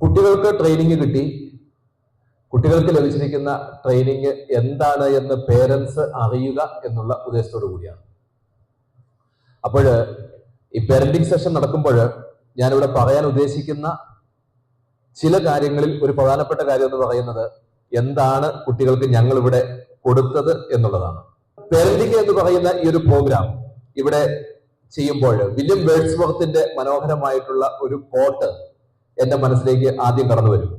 കുട്ടികൾക്ക് ട്രെയിനിങ് കിട്ടി. കുട്ടികൾക്ക് ലഭിച്ചിരിക്കുന്ന ട്രെയിനിങ് എന്താണ് എന്ന് പേരൻസ് അറിയുക എന്നുള്ള ഉദ്ദേശത്തോടു കൂടിയാണ്. അപ്പോൾ ഈ പേരന്റിംഗ് സെഷൻ നടക്കുമ്പോൾ ഞാനിവിടെ പറയാൻ ഉദ്ദേശിക്കുന്ന ചില കാര്യങ്ങളിൽ ഒരു പ്രധാനപ്പെട്ട കാര്യം എന്ന് പറയുന്നത് എന്താണ് കുട്ടികൾക്ക് ഞങ്ങൾ ഇവിടെ കൊടുത്തത് എന്നുള്ളതാണ്. പേരന്റിംഗ് എന്ന് പറയുന്ന ഈ ഒരു പ്രോഗ്രാം ഇവിടെ ചെയ്യുമ്പോൾ വില്യം വേർഡ്സ്വർത്തിന്റെ മനോഹരമായിട്ടുള്ള ഒരു കോട്ട് എന്റെ മനസ്സിലേക്ക് ആദ്യം കടന്നു വരും.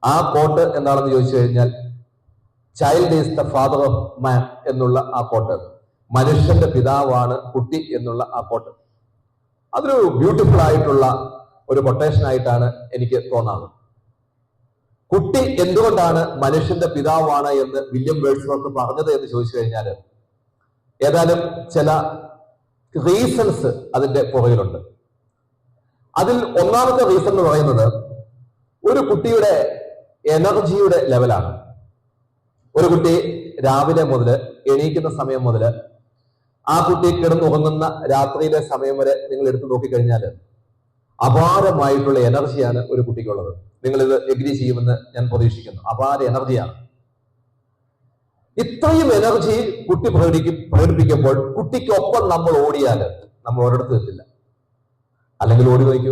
ആ കോട്ട് എന്താണെന്ന് ചോദിച്ചു കഴിഞ്ഞാൽ child is the father of മാൻ എന്നുള്ള ആ കോട്ട്, മനുഷ്യന്റെ പിതാവാണ് കുട്ടി എന്നുള്ള ആ കോട്ട്, അതൊരു ബ്യൂട്ടിഫുൾ ആയിട്ടുള്ള ഒരു കൊട്ടേഷൻ ആയിട്ടാണ് എനിക്ക് തോന്നാറ്. കുട്ടി എന്തുകൊണ്ടാണ് മനുഷ്യന്റെ പിതാവാണ് എന്ന് വില്യം വേർഡ്സ്വർത്ത് പറഞ്ഞത് എന്ന് ചോദിച്ചു കഴിഞ്ഞാൽ ഏതായാലും ചില റീസൺസ് അതിന്റെ പുറകിലുണ്ട്. അതിൽ ഒന്നാമത്തെ റീസൺ എന്ന് പറയുന്നത് ഒരു കുട്ടിയുടെ എനർജിയുടെ ലെവലാണ്. ഒരു കുട്ടി രാവിലെ മുതൽ എണീക്കുന്ന സമയം മുതൽ ആ കുട്ടി കിടന്നുറങ്ങുന്ന രാത്രിയിലെ സമയം വരെ നിങ്ങൾ എടുത്തു നോക്കിക്കഴിഞ്ഞാൽ അപാരമായിട്ടുള്ള എനർജിയാണ് ഒരു കുട്ടിക്കുള്ളത്. നിങ്ങൾ ഇത് എഗ്രി ചെയ്യുമെന്ന് ഞാൻ പ്രതീക്ഷിക്കുന്നു. അപാര എനർജിയാണ്. ഇത്രയും എനർജി കുട്ടി പ്രകടിപ്പിക്കുമ്പോൾ കുട്ടിക്കൊപ്പം നമ്മൾ ഓടിയാൽ നമ്മൾ ഒരിടത്ത് എത്തില്ല. അല്ലെങ്കിൽ ഓടി നോക്കൂ,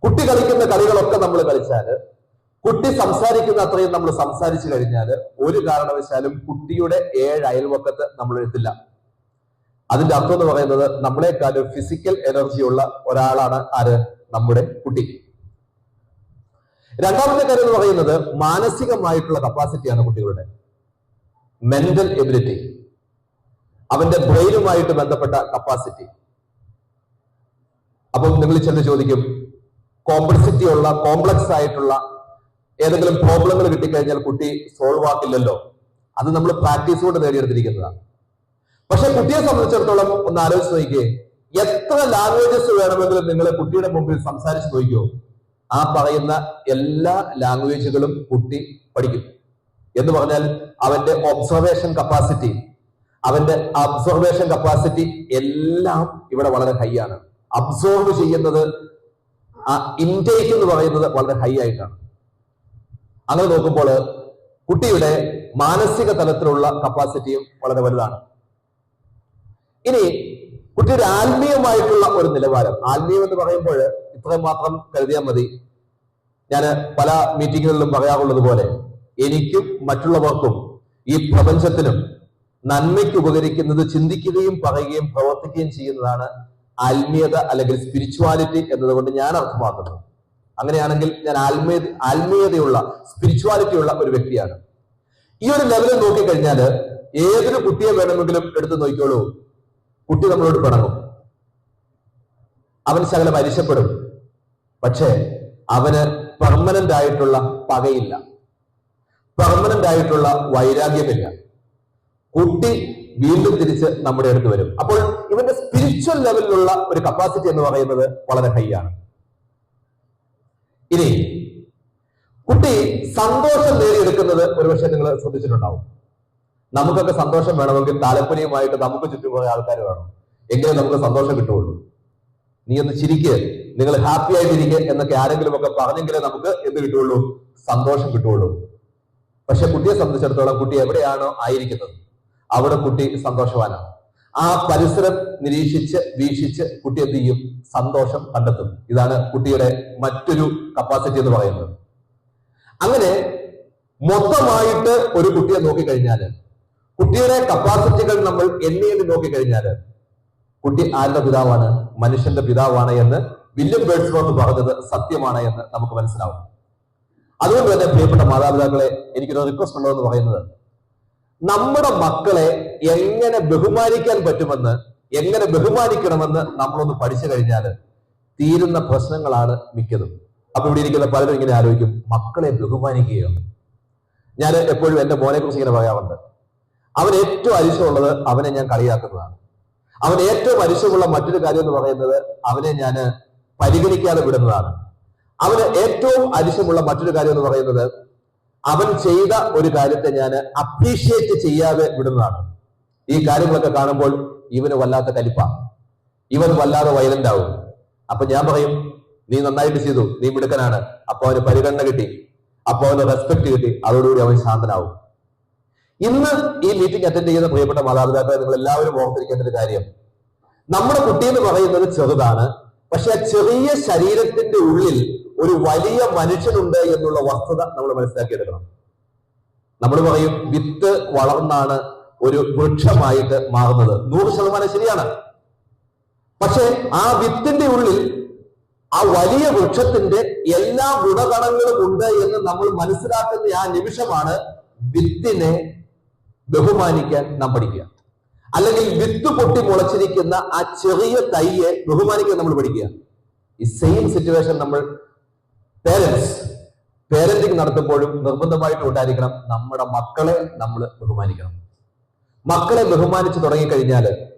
കുട്ടി കളിക്കുന്ന കളികളൊക്കെ നമ്മൾ കളിച്ചാൽ, കുട്ടി സംസാരിക്കുന്ന അത്രയും നമ്മൾ സംസാരിച്ചു കഴിഞ്ഞാൽ ഒരു കാരണവശാലും കുട്ടിയുടെ 7 അയൽവക്കത്ത് നമ്മൾ എത്തില്ല. അതിന്റെ അർത്ഥം എന്ന് പറയുന്നത് നമ്മളെക്കാളും ഫിസിക്കൽ എനർജി ഉള്ള ഒരാളാണ് ആര്? നമ്മുടെ കുട്ടി. രണ്ടാമത്തെ കാര്യം എന്ന് പറയുന്നത് മാനസികമായിട്ടുള്ള കപ്പാസിറ്റിയാണ് കുട്ടികളുടെ, മെന്റൽ എബിലിറ്റി, അവന്റെ ബ്രെയിനുമായിട്ട് ബന്ധപ്പെട്ട കപ്പാസിറ്റി. അപ്പം നിങ്ങൾ ചെന്ന് ചോദിക്കും, കോംപ്ലക്സിറ്റി ഉള്ള കോംപ്ലക്സ് ആയിട്ടുള്ള ഏതെങ്കിലും പ്രോബ്ലങ്ങൾ കിട്ടിക്കഴിഞ്ഞാൽ കുട്ടി സോൾവ് ആക്കില്ലല്ലോ. അത് നമ്മൾ പ്രാക്ടീസ് കൊണ്ട് നേടിയെടുത്തിരിക്കുന്നതാണ്. പക്ഷെ കുട്ടിയെ സംബന്ധിച്ചിടത്തോളം ഒന്ന് ആലോചിച്ച് നോക്കിയേ, എത്ര ലാംഗ്വേജസ് വേണമെങ്കിലും നിങ്ങൾ കുട്ടിയുടെ മുമ്പിൽ സംസാരിച്ച് നോക്കിയോ, ആ പറയുന്ന എല്ലാ ലാംഗ്വേജുകളും കുട്ടി പഠിക്കും. എന്ന് പറഞ്ഞാൽ അവന്റെ ഒബ്സർവേഷൻ കപ്പാസിറ്റി എല്ലാം ഇവിടെ വളരെ ഹൈ ആണ്. അബ്സോർവ് ചെയ്യുന്നത്, ആ ഇൻടേക്ക് എന്ന് പറയുന്നത് വളരെ ഹൈ ആയിട്ടാണ്. അങ്ങനെ നോക്കുമ്പോൾ കുട്ടിയുടെ മാനസിക തലത്തിലുള്ള കപ്പാസിറ്റിയും വളരെ വലുതാണ്. ഇനി കുട്ടിയുടെ ആത്മീയമായിട്ടുള്ള ഒരു നിലവാരം, ആത്മീയം എന്ന് പറയുമ്പോൾ ഇത്രയും മാത്രം കരുതിയാൽ മതി. ഞാൻ പല മീറ്റിങ്ങുകളിലും പറയാറുള്ളത് പോലെ എനിക്കും മറ്റുള്ളവർക്കും ഈ പ്രപഞ്ചത്തിനും നന്മയ്ക്ക് ഉപകരിക്കുന്നത് ചിന്തിക്കുകയും പറയുകയും പ്രവർത്തിക്കുകയും ചെയ്യുന്നതാണ് ആത്മീയത അല്ലെങ്കിൽ സ്പിരിച്വാലിറ്റി എന്നതുകൊണ്ട് ഞാൻ അർത്ഥമാക്കുന്നത്. അങ്ങനെയാണെങ്കിൽ ഞാൻ ആത്മീയതയുള്ള സ്പിരിച്വാലിറ്റി ഉള്ള ഒരു വ്യക്തിയാണ്. ഈ ഒരു ലെവലിൽ നോക്കിക്കഴിഞ്ഞാൽ ഏതൊരു കുട്ടിയെ വേണമെങ്കിലും എടുത്തു നോക്കിക്കോളൂ, കുട്ടി നമ്മളോട് പിണങ്ങും, അവൻ ശകലം അരിശപ്പെടും. പക്ഷേ അവന് പെർമനന്റ് ആയിട്ടുള്ള പകയില്ല, പെർമനന്റ് ആയിട്ടുള്ള വൈരാഗ്യമില്ല. കുട്ടി വീണ്ടും തിരിച്ച് നമ്മുടെ അടുത്ത് വരും. അപ്പോൾ ഇവന്റെ സ്പിരിച്വൽ ലെവലിലുള്ള ഒരു കപ്പാസിറ്റി എന്ന് പറയുന്നത് വളരെ ഹൈ ആണ്. ഇനി കുട്ടി സന്തോഷം നേടിയെടുക്കുന്നത് ഒരുപക്ഷെ നിങ്ങൾ ശ്രദ്ധിച്ചിട്ടുണ്ടാവും. നമുക്കൊക്കെ സന്തോഷം വേണമെങ്കിൽ താലപ്പൊലിയുമായിട്ട് നമുക്ക് ചുറ്റും കുറെ ആൾക്കാർ വേണം, എങ്കിലും നമുക്ക് സന്തോഷം കിട്ടുള്ളൂ. നീ ഒന്ന് ചിരിക്ക്, നിങ്ങൾ ഹാപ്പി ആയിട്ടിരിക്കുക എന്നൊക്കെ ആരെങ്കിലും ഒക്കെ പറഞ്ഞെങ്കിലേ നമുക്ക് എന്ത് കിട്ടുള്ളൂ? സന്തോഷം കിട്ടുള്ളൂ. പക്ഷെ കുട്ടിയെ സംബന്ധിച്ചിടത്തോളം കുട്ടി എവിടെയാണോ ആയിരിക്കുന്നത് അവിടെ കുട്ടി സന്തോഷവാനാണ്. ആ പരിസരം നിരീക്ഷിച്ച് വീക്ഷിച്ച് കുട്ടി എന്ത് ചെയ്യും? സന്തോഷം കണ്ടെത്തും. ഇതാണ് കുട്ടിയുടെ മറ്റൊരു കപ്പാസിറ്റി എന്ന് പറയുന്നത്. അങ്ങനെ മൊത്തമായിട്ട് ഒരു കുട്ടിയെ നോക്കിക്കഴിഞ്ഞാൽ, കുട്ടിയുടെ കപ്പാസിറ്റികൾ നമ്മൾ എണ്ണി നോക്കിക്കഴിഞ്ഞാൽ കുട്ടി ആരുടെ പിതാവാണ്? മനുഷ്യന്റെ പിതാവാണ് എന്ന് വില്യം വേർഡ്സ്വർത്ത് പറഞ്ഞത് സത്യമാണ് എന്ന് നമുക്ക് മനസ്സിലാവും. അതുകൊണ്ട് തന്നെ പ്രിയപ്പെട്ട മാതാപിതാക്കളെ, എനിക്കൊരു റിക്വസ്റ്റ് ഉള്ളതെന്ന് പറയുന്നത്, നമ്മുടെ മക്കളെ എങ്ങനെ ബഹുമാനിക്കാൻ പറ്റുമെന്ന്, എങ്ങനെ ബഹുമാനിക്കണമെന്ന് നമ്മളൊന്ന് പഠിച്ചു കഴിഞ്ഞാൽ തീരുന്ന പ്രശ്നങ്ങളാണ് മിക്കതും. അപ്പൊ ഇവിടെ ഇരിക്കുന്ന പലരും ഇങ്ങനെ ആലോചിക്കും, മക്കളെ ബഹുമാനിക്കുകയോ? ഞാൻ എപ്പോഴും എന്റെ മോനെ കുറിച്ച് ഇങ്ങനെ പറയാറുണ്ട്, അവൻ ഏറ്റവും അരിശമുള്ളത് അവനെ ഞാൻ കളിയാക്കുന്നതാണ്. അവൻ ഏറ്റവും അരിശമുള്ള മറ്റൊരു കാര്യം എന്ന് പറയുന്നത് അവനെ ഞാൻ പരിഗണിക്കാതെ വിടുന്നതാണ്. അവന് ഏറ്റവും അരിശമുള്ള മറ്റൊരു കാര്യം എന്ന് പറയുന്നത് അവൻ ചെയ്ത ഒരു കാര്യത്തെ ഞാൻ അപ്രീഷിയേറ്റ് ചെയ്യാതെ വിടുന്നതാണ്. ഈ കാര്യങ്ങളൊക്കെ കാണുമ്പോൾ ഇവന് വല്ലാത്ത കലിപ്പ, ഇവൻ വല്ലാതെ വയലന്റ് ആവും. അപ്പൊ ഞാൻ പറയും, നീ നന്നായിട്ട് ചെയ്തു, നീ മിടുക്കനാണ്. അപ്പൊ അവന് പരിഗണന കിട്ടി, അപ്പൊ അവന് റെസ്പെക്ട് കിട്ടി, അതോടുകൂടി അവൻ ശാന്തനാവും. ഇന്ന് ഈ മീറ്റിംഗ് അറ്റൻഡ് ചെയ്യുന്ന പ്രിയപ്പെട്ട മാതാപിതാക്കളെ, നിങ്ങൾ എല്ലാവരും ഓർത്തിരിക്കേണ്ട ഒരു കാര്യം, നമ്മുടെ കുട്ടി എന്ന് പറയുന്നത് ചെറുതാണ്, പക്ഷെ ആ ചെറിയ ശരീരത്തിന്റെ ഉള്ളിൽ ഒരു വലിയ മനുഷ്യനുണ്ട് എന്നുള്ള വസ്തുത നമ്മൾ മനസ്സിലാക്കിയെടുക്കണം. നമ്മൾ പറയും വിത്ത് വളർന്നാണ് ഒരു വൃക്ഷമായിട്ട് മാറുന്നത്. 100% ശരിയാണ്. പക്ഷെ ആ വിത്തിന്റെ ഉള്ളിൽ ആ വലിയ വൃക്ഷത്തിന്റെ എല്ലാ ഗുണഗണങ്ങളും ഉണ്ട് എന്ന് നമ്മൾ മനസ്സിലാക്കുന്ന ആ നിമിഷമാണ് വിത്തിനെ ബഹുമാനിക്കാൻ നാം പഠിക്കുക. അല്ലെങ്കിൽ വിത്ത് പൊട്ടി മുളച്ചിരിക്കുന്ന ആ ചെറിയ തൈയെ ബഹുമാനിക്കാൻ നമ്മൾ പഠിക്കുക. ഈ സെയിം സിറ്റുവേഷൻ നമ്മൾ പേരന്റിങ് നടത്തുമ്പോഴും നിർബന്ധമായിട്ട് ഉണ്ടായിരിക്കണം. നമ്മുടെ മക്കളെ നമ്മൾ ബഹുമാനിക്കണം. മക്കളെ ബഹുമാനിച്ച് തുടങ്ങിക്കഴിഞ്ഞാൽ,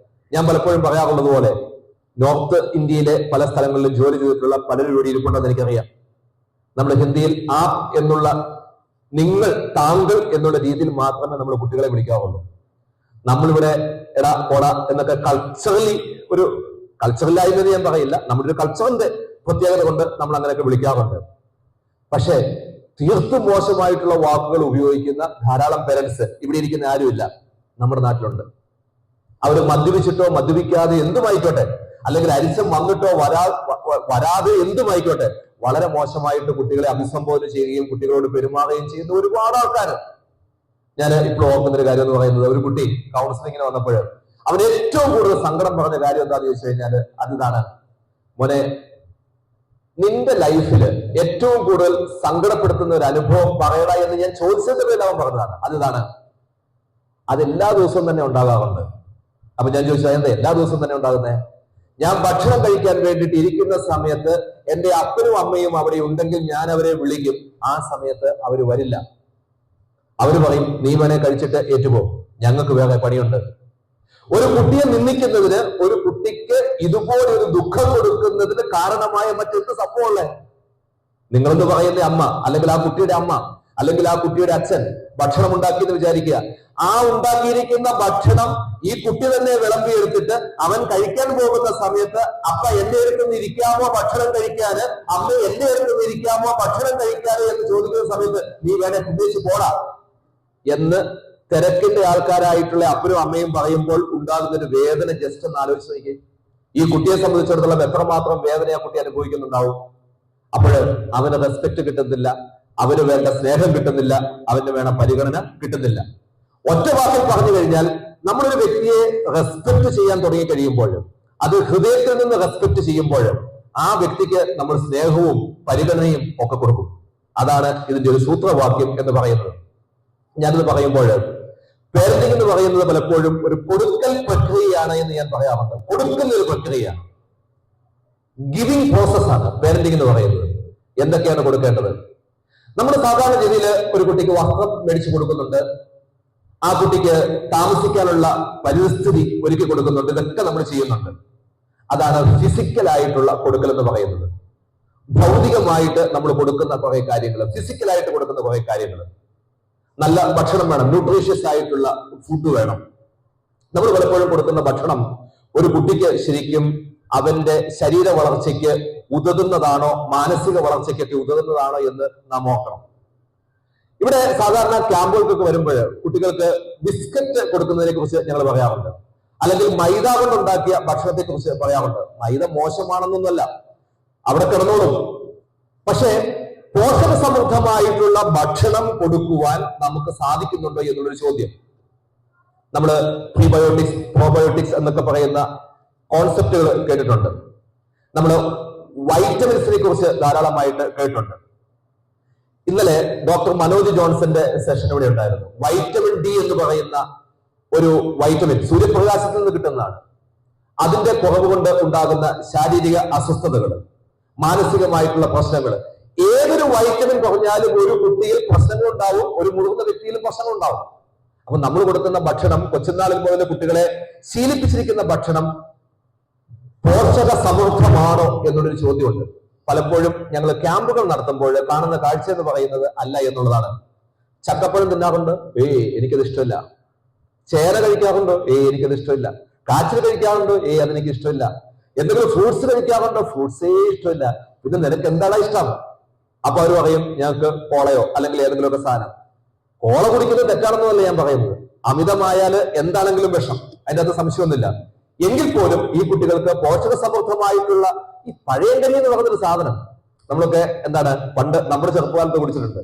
ഞാൻ പലപ്പോഴും പറയാറുള്ളത് പോലെ, നോർത്ത് ഇന്ത്യയിലെ പല സ്ഥലങ്ങളിലും ജോലി ചെയ്തിട്ടുള്ള പലരും ഇവിടെ ഇരിപ്പുണ്ടെന്ന് എനിക്കറിയാം. നമ്മുടെ ഹിന്ദിയിൽ ആപ് എന്നുള്ള, നിങ്ങൾ, താങ്കൾ എന്നുള്ള രീതിയിൽ മാത്രമേ നമ്മൾ കുട്ടികളെ വിളിക്കാറുള്ളൂ. നമ്മളിവിടെ എടാ പോടാ എന്നൊക്കെ കൾച്ചറലായെന്ന് ഞാൻ പറയില്ല, നമ്മുടെ ഒരു കൾച്ചറിന്റെ പ്രത്യേകത കൊണ്ട് നമ്മൾ അങ്ങനെയൊക്കെ വിളിക്കാറുണ്ട്. പക്ഷേ തീർത്തും മോശമായിട്ടുള്ള വാക്കുകൾ ഉപയോഗിക്കുന്ന ധാരാളം പേരൻസ് ഇവിടെ ഇരിക്കുന്ന ആരുമില്ല, നമ്മുടെ നാട്ടിലുണ്ട്. അവർ മദ്യപിച്ചിട്ടോ മദ്യപിക്കാതെ എന്തുമായിക്കോട്ടെ, അല്ലെങ്കിൽ അരിശം വന്നിട്ടോ വരാതെ എന്തുമായിക്കോട്ടെ, വളരെ മോശമായിട്ട് കുട്ടികളെ അഭിസംബോധന ചെയ്യുകയും കുട്ടികളോട് പെരുമാറുകയും ചെയ്യുന്ന ഒരുപാട് ആൾക്കാർ. ഞാൻ ഇപ്പോൾ ഓർക്കുന്ന ഒരു കാര്യം എന്ന് പറയുന്നത്, ഒരു കുട്ടി കൗൺസിലിങ്ങിന് വന്നപ്പോൾ അവന് ഏറ്റവും കൂടുതൽ സങ്കടം പറഞ്ഞ കാര്യം എന്താണെന്ന് ചോദിച്ചു കഴിഞ്ഞാൽ അതിതാണ്, മോനെ, നിന്റെ ലൈഫിൽ ഏറ്റവും കൂടുതൽ സങ്കടപ്പെടുത്തുന്ന ഒരു അനുഭവം പറയടാ എന്ന് ഞാൻ ചോദിച്ചതിൽ അവൻ പറഞ്ഞതാണ്. അതിതാണ്, അത് എല്ലാ ദിവസവും തന്നെ ഉണ്ടാകാറുണ്ട്. അപ്പൊ ഞാൻ ചോദിച്ചത്, എന്താ എല്ലാ ദിവസവും തന്നെ ഉണ്ടാകുന്നേ? ഞാൻ ഭക്ഷണം കഴിക്കാൻ വേണ്ടിയിട്ട് ഇരിക്കുന്ന സമയത്ത് എന്റെ അപ്പനും അമ്മയും അവിടെ ഉണ്ടെങ്കിൽ ഞാൻ അവരെ വിളിക്കും. ആ സമയത്ത് അവര് വരില്ല. അവര് പറയും, നീ വേണേ കഴിച്ചിട്ട് ഏറ്റുപോ, ഞങ്ങൾക്ക് വേറെ പണിയുണ്ട്. ഒരു കുട്ടിയെ നിന്ദിക്കുന്നതിന്, ഒരു കുട്ടിക്ക് ഇതുപോലെ ഒരു ദുഃഖം കൊടുക്കുന്നതിന് കാരണമായ മറ്റെന്ത് സംഭവമല്ലേ? നിങ്ങളെന്ന് പറയുന്ന അമ്മ, അല്ലെങ്കിൽ ആ കുട്ടിയുടെ അമ്മ, അല്ലെങ്കിൽ ആ കുട്ടിയുടെ അച്ഛൻ ഭക്ഷണം ഉണ്ടാക്കിയെന്ന് വിചാരിക്കുക. ആ ഉണ്ടാക്കിയിരിക്കുന്ന ഭക്ഷണം ഈ കുട്ടി തന്നെ വിളമ്പിയെടുത്തിട്ട് അവൻ കഴിക്കാൻ പോകുന്ന സമയത്ത്, അപ്പ എന്റെ അടുത്ത് ഇരിക്കാമോ ഭക്ഷണം കഴിക്കാന്, അമ്മ എന്റെ അടുത്ത് ഇരിക്കാമോ ഭക്ഷണം കഴിക്കാന് എന്ന് ചോദിക്കുന്ന സമയത്ത് നീ വേണേ കുട്ടിച്ച് പോടാ എന്ന് തിരക്കിന്റെ ആൾക്കാരായിട്ടുള്ള അപ്പനും അമ്മയും പറയുമ്പോൾ ഉണ്ടാകുന്ന ഒരു വേദന ജസ്റ്റ് ഒന്ന് ആലോചിച്ച് നോക്കി. ഈ കുട്ടിയെ സംബന്ധിച്ചിടത്തോളം എത്രമാത്രം വേദന ആ കുട്ടി അനുഭവിക്കുന്നുണ്ടാവും. അപ്പോൾ അവന് റെസ്പെക്ട് കിട്ടുന്നില്ല, അവന് വേണ്ട സ്നേഹം കിട്ടുന്നില്ല, അവന് വേണ്ട പരിഗണന കിട്ടുന്നില്ല. ഒറ്റ വാക്കിൽ പറഞ്ഞു കഴിഞ്ഞാൽ, നമ്മളൊരു വ്യക്തിയെ റെസ്പെക്ട് ചെയ്യാൻ തുടങ്ങി കഴിയുമ്പോൾ, അത് ഹൃദയത്തിൽ നിന്ന് റെസ്പെക്ട് ചെയ്യുമ്പോൾ, ആ വ്യക്തിക്ക് നമ്മൾ സ്നേഹവും പരിഗണനയും ഒക്കെ കൊടുക്കും. അതാണ് ഇതിന്റെ ഒരു സൂത്രവാക്യം എന്ന് പറയുന്നത്. ഞാനിത് പറയുമ്പോൾ, പേരന്റിംഗ് എന്ന് പറയുന്നത് പലപ്പോഴും ഒരു കൊടുക്കൽ പ്രക്രിയയാണ് എന്ന് ഞാൻ പറയാറുണ്ട്. കൊടുക്കുന്ന ഒരു പ്രക്രിയയാണ്, ഗിവിംഗ് പ്രോസസ്സാണ് പേരന്റിംഗ് എന്ന് പറയുന്നത്. എന്തൊക്കെയാണ് കൊടുക്കേണ്ടത്? നമ്മൾ സാധാരണ രീതിയിൽ ഒരു കുട്ടിക്ക് വസ്ത്രം മേടിച്ചു കൊടുക്കുന്നുണ്ട്, ആ കുട്ടിക്ക് താമസിക്കാനുള്ള പരിസ്ഥിതി ഒരുക്കി കൊടുക്കുന്നുണ്ട്, ഇതൊക്കെ നമ്മൾ ചെയ്യുന്നുണ്ട്. അതാണ് ഫിസിക്കലായിട്ടുള്ള കൊടുക്കൽ എന്ന് പറയുന്നത്. ഭൗതികമായിട്ട് നമ്മൾ കൊടുക്കുന്ന കുറെ കാര്യങ്ങൾ, ഫിസിക്കലായിട്ട് കൊടുക്കുന്ന കുറെ കാര്യങ്ങൾ. നല്ല ഭക്ഷണം വേണം, ന്യൂട്രീഷ്യസ് ആയിട്ടുള്ള ഫുഡ് വേണം. നമ്മൾ പലപ്പോഴും കൊടുക്കുന്ന ഭക്ഷണം ഒരു കുട്ടിക്ക് ശരിക്കും അവന്റെ ശരീര വളർച്ചയ്ക്ക് ഉതകുന്നതാണോ, മാനസിക വളർച്ചയ്ക്കൊക്കെ ഉതകുന്നതാണോ എന്ന് നാം നോക്കണം. ഇവിടെ സാധാരണ ക്യാമ്പുകൾക്കൊക്കെ വരുമ്പോൾ കുട്ടികൾക്ക് ബിസ്ക്കറ്റ് കൊടുക്കുന്നതിനെ കുറിച്ച് ഞങ്ങൾ പറയാറുണ്ട്, അല്ലെങ്കിൽ മൈദ കൊണ്ടുണ്ടാക്കിയ ഭക്ഷണത്തെ കുറിച്ച് പറയാറുണ്ട്. മൈദ മോശമാണെന്നൊന്നുമല്ല, അവിടെ കിടന്നോളും. പക്ഷേ പോഷക സമൃദ്ധമായിട്ടുള്ള ഭക്ഷണം കൊടുക്കുവാൻ നമുക്ക് സാധിക്കുന്നുണ്ടോ എന്നുള്ളൊരു ചോദ്യം. നമ്മൾ പ്രീബയോട്ടിക്സ്, പ്രോബയോട്ടിക്സ് എന്നൊക്കെ പറയുന്ന കോൺസെപ്റ്റുകൾ കേട്ടിട്ടുണ്ട്. നമ്മൾ വൈറ്റമിൻസിനെ കുറിച്ച് ധാരാളമായിട്ട് കേട്ടിട്ടുണ്ട്. ഇന്നലെ ഡോക്ടർ മനോജ് ജോൺസന്റെ സെഷൻ ഇവിടെ ഉണ്ടായിരുന്നു. വൈറ്റമിൻ ഡി എന്ന് പറയുന്ന ഒരു വൈറ്റമിൻ സൂര്യപ്രകാശത്തിൽ നിന്ന് കിട്ടുന്നതാണ്. അതിന്റെ കുറവ് കൊണ്ട് ഉണ്ടാകുന്ന ശാരീരിക അസ്വസ്ഥതകൾ, മാനസികമായിട്ടുള്ള പ്രശ്നങ്ങൾ, ഏതൊരു വൈറ്റമിൻ കുറഞ്ഞാലും ഒരു കുട്ടിയിൽ പ്രശ്നങ്ങൾ ഉണ്ടാവും, ഒരു മുതിർന്ന വ്യക്തിയിലും പ്രശ്നങ്ങൾ ഉണ്ടാവും. അപ്പൊ നമ്മൾ കൊടുക്കുന്ന ഭക്ഷണം, കൊച്ചുനാളിൽ മുതൽ കുട്ടികളെ ശീലിപ്പിച്ചിരിക്കുന്ന ഭക്ഷണം പോഷക സമൃദ്ധമാണോ എന്നുള്ളൊരു ചോദ്യമുണ്ട്. പലപ്പോഴും ഞങ്ങൾ ക്യാമ്പുകൾ നടത്തുമ്പോൾ കാണുന്ന കാഴ്ച എന്ന് പറയുന്നത് അല്ല എന്നുള്ളതാണ്. ചക്കപ്പഴം തിന്നാറുണ്ട്, എനിക്കത് ഇഷ്ടമില്ല. ചേന കഴിക്കാറുണ്ടോ? എനിക്കത് ഇഷ്ടമില്ല. കാച്ചിൽ കഴിക്കാറുണ്ടോ? അതെനിക്ക് ഇഷ്ടമില്ല. എന്തെങ്കിലും ഫ്രൂട്ട്സ് കഴിക്കാറുണ്ടോ? ഫ്രൂട്ട്സേ ഇഷ്ടമില്ല. പിന്നെ നിനക്ക് എന്താണ് ഇഷ്ടം? അപ്പൊ അവർ പറയും ഞങ്ങൾക്ക് കോളയോ അല്ലെങ്കിൽ ഏതെങ്കിലുമൊക്കെ സാധനം. കോള കുടിക്കുന്നത് തെറ്റാണെന്നല്ല ഞാൻ പറയുന്നത്. അമിതമായാൽ എന്താണെങ്കിലും വിഷം, അതിൻ്റെ അകത്ത് സംശയമൊന്നുമില്ല. എങ്കിൽ പോലും ഈ കുട്ടികൾക്ക് പോഷക സമൃദ്ധമായിട്ടുള്ള ഈ പഴയങ്കഞ്ഞി എന്ന് പറയുന്നൊരു സാധനം നമ്മളൊക്കെ എന്താണ് പണ്ട് നമ്മുടെ ചെറുപ്പകാലത്ത് കുടിച്ചിട്ടുണ്ട്.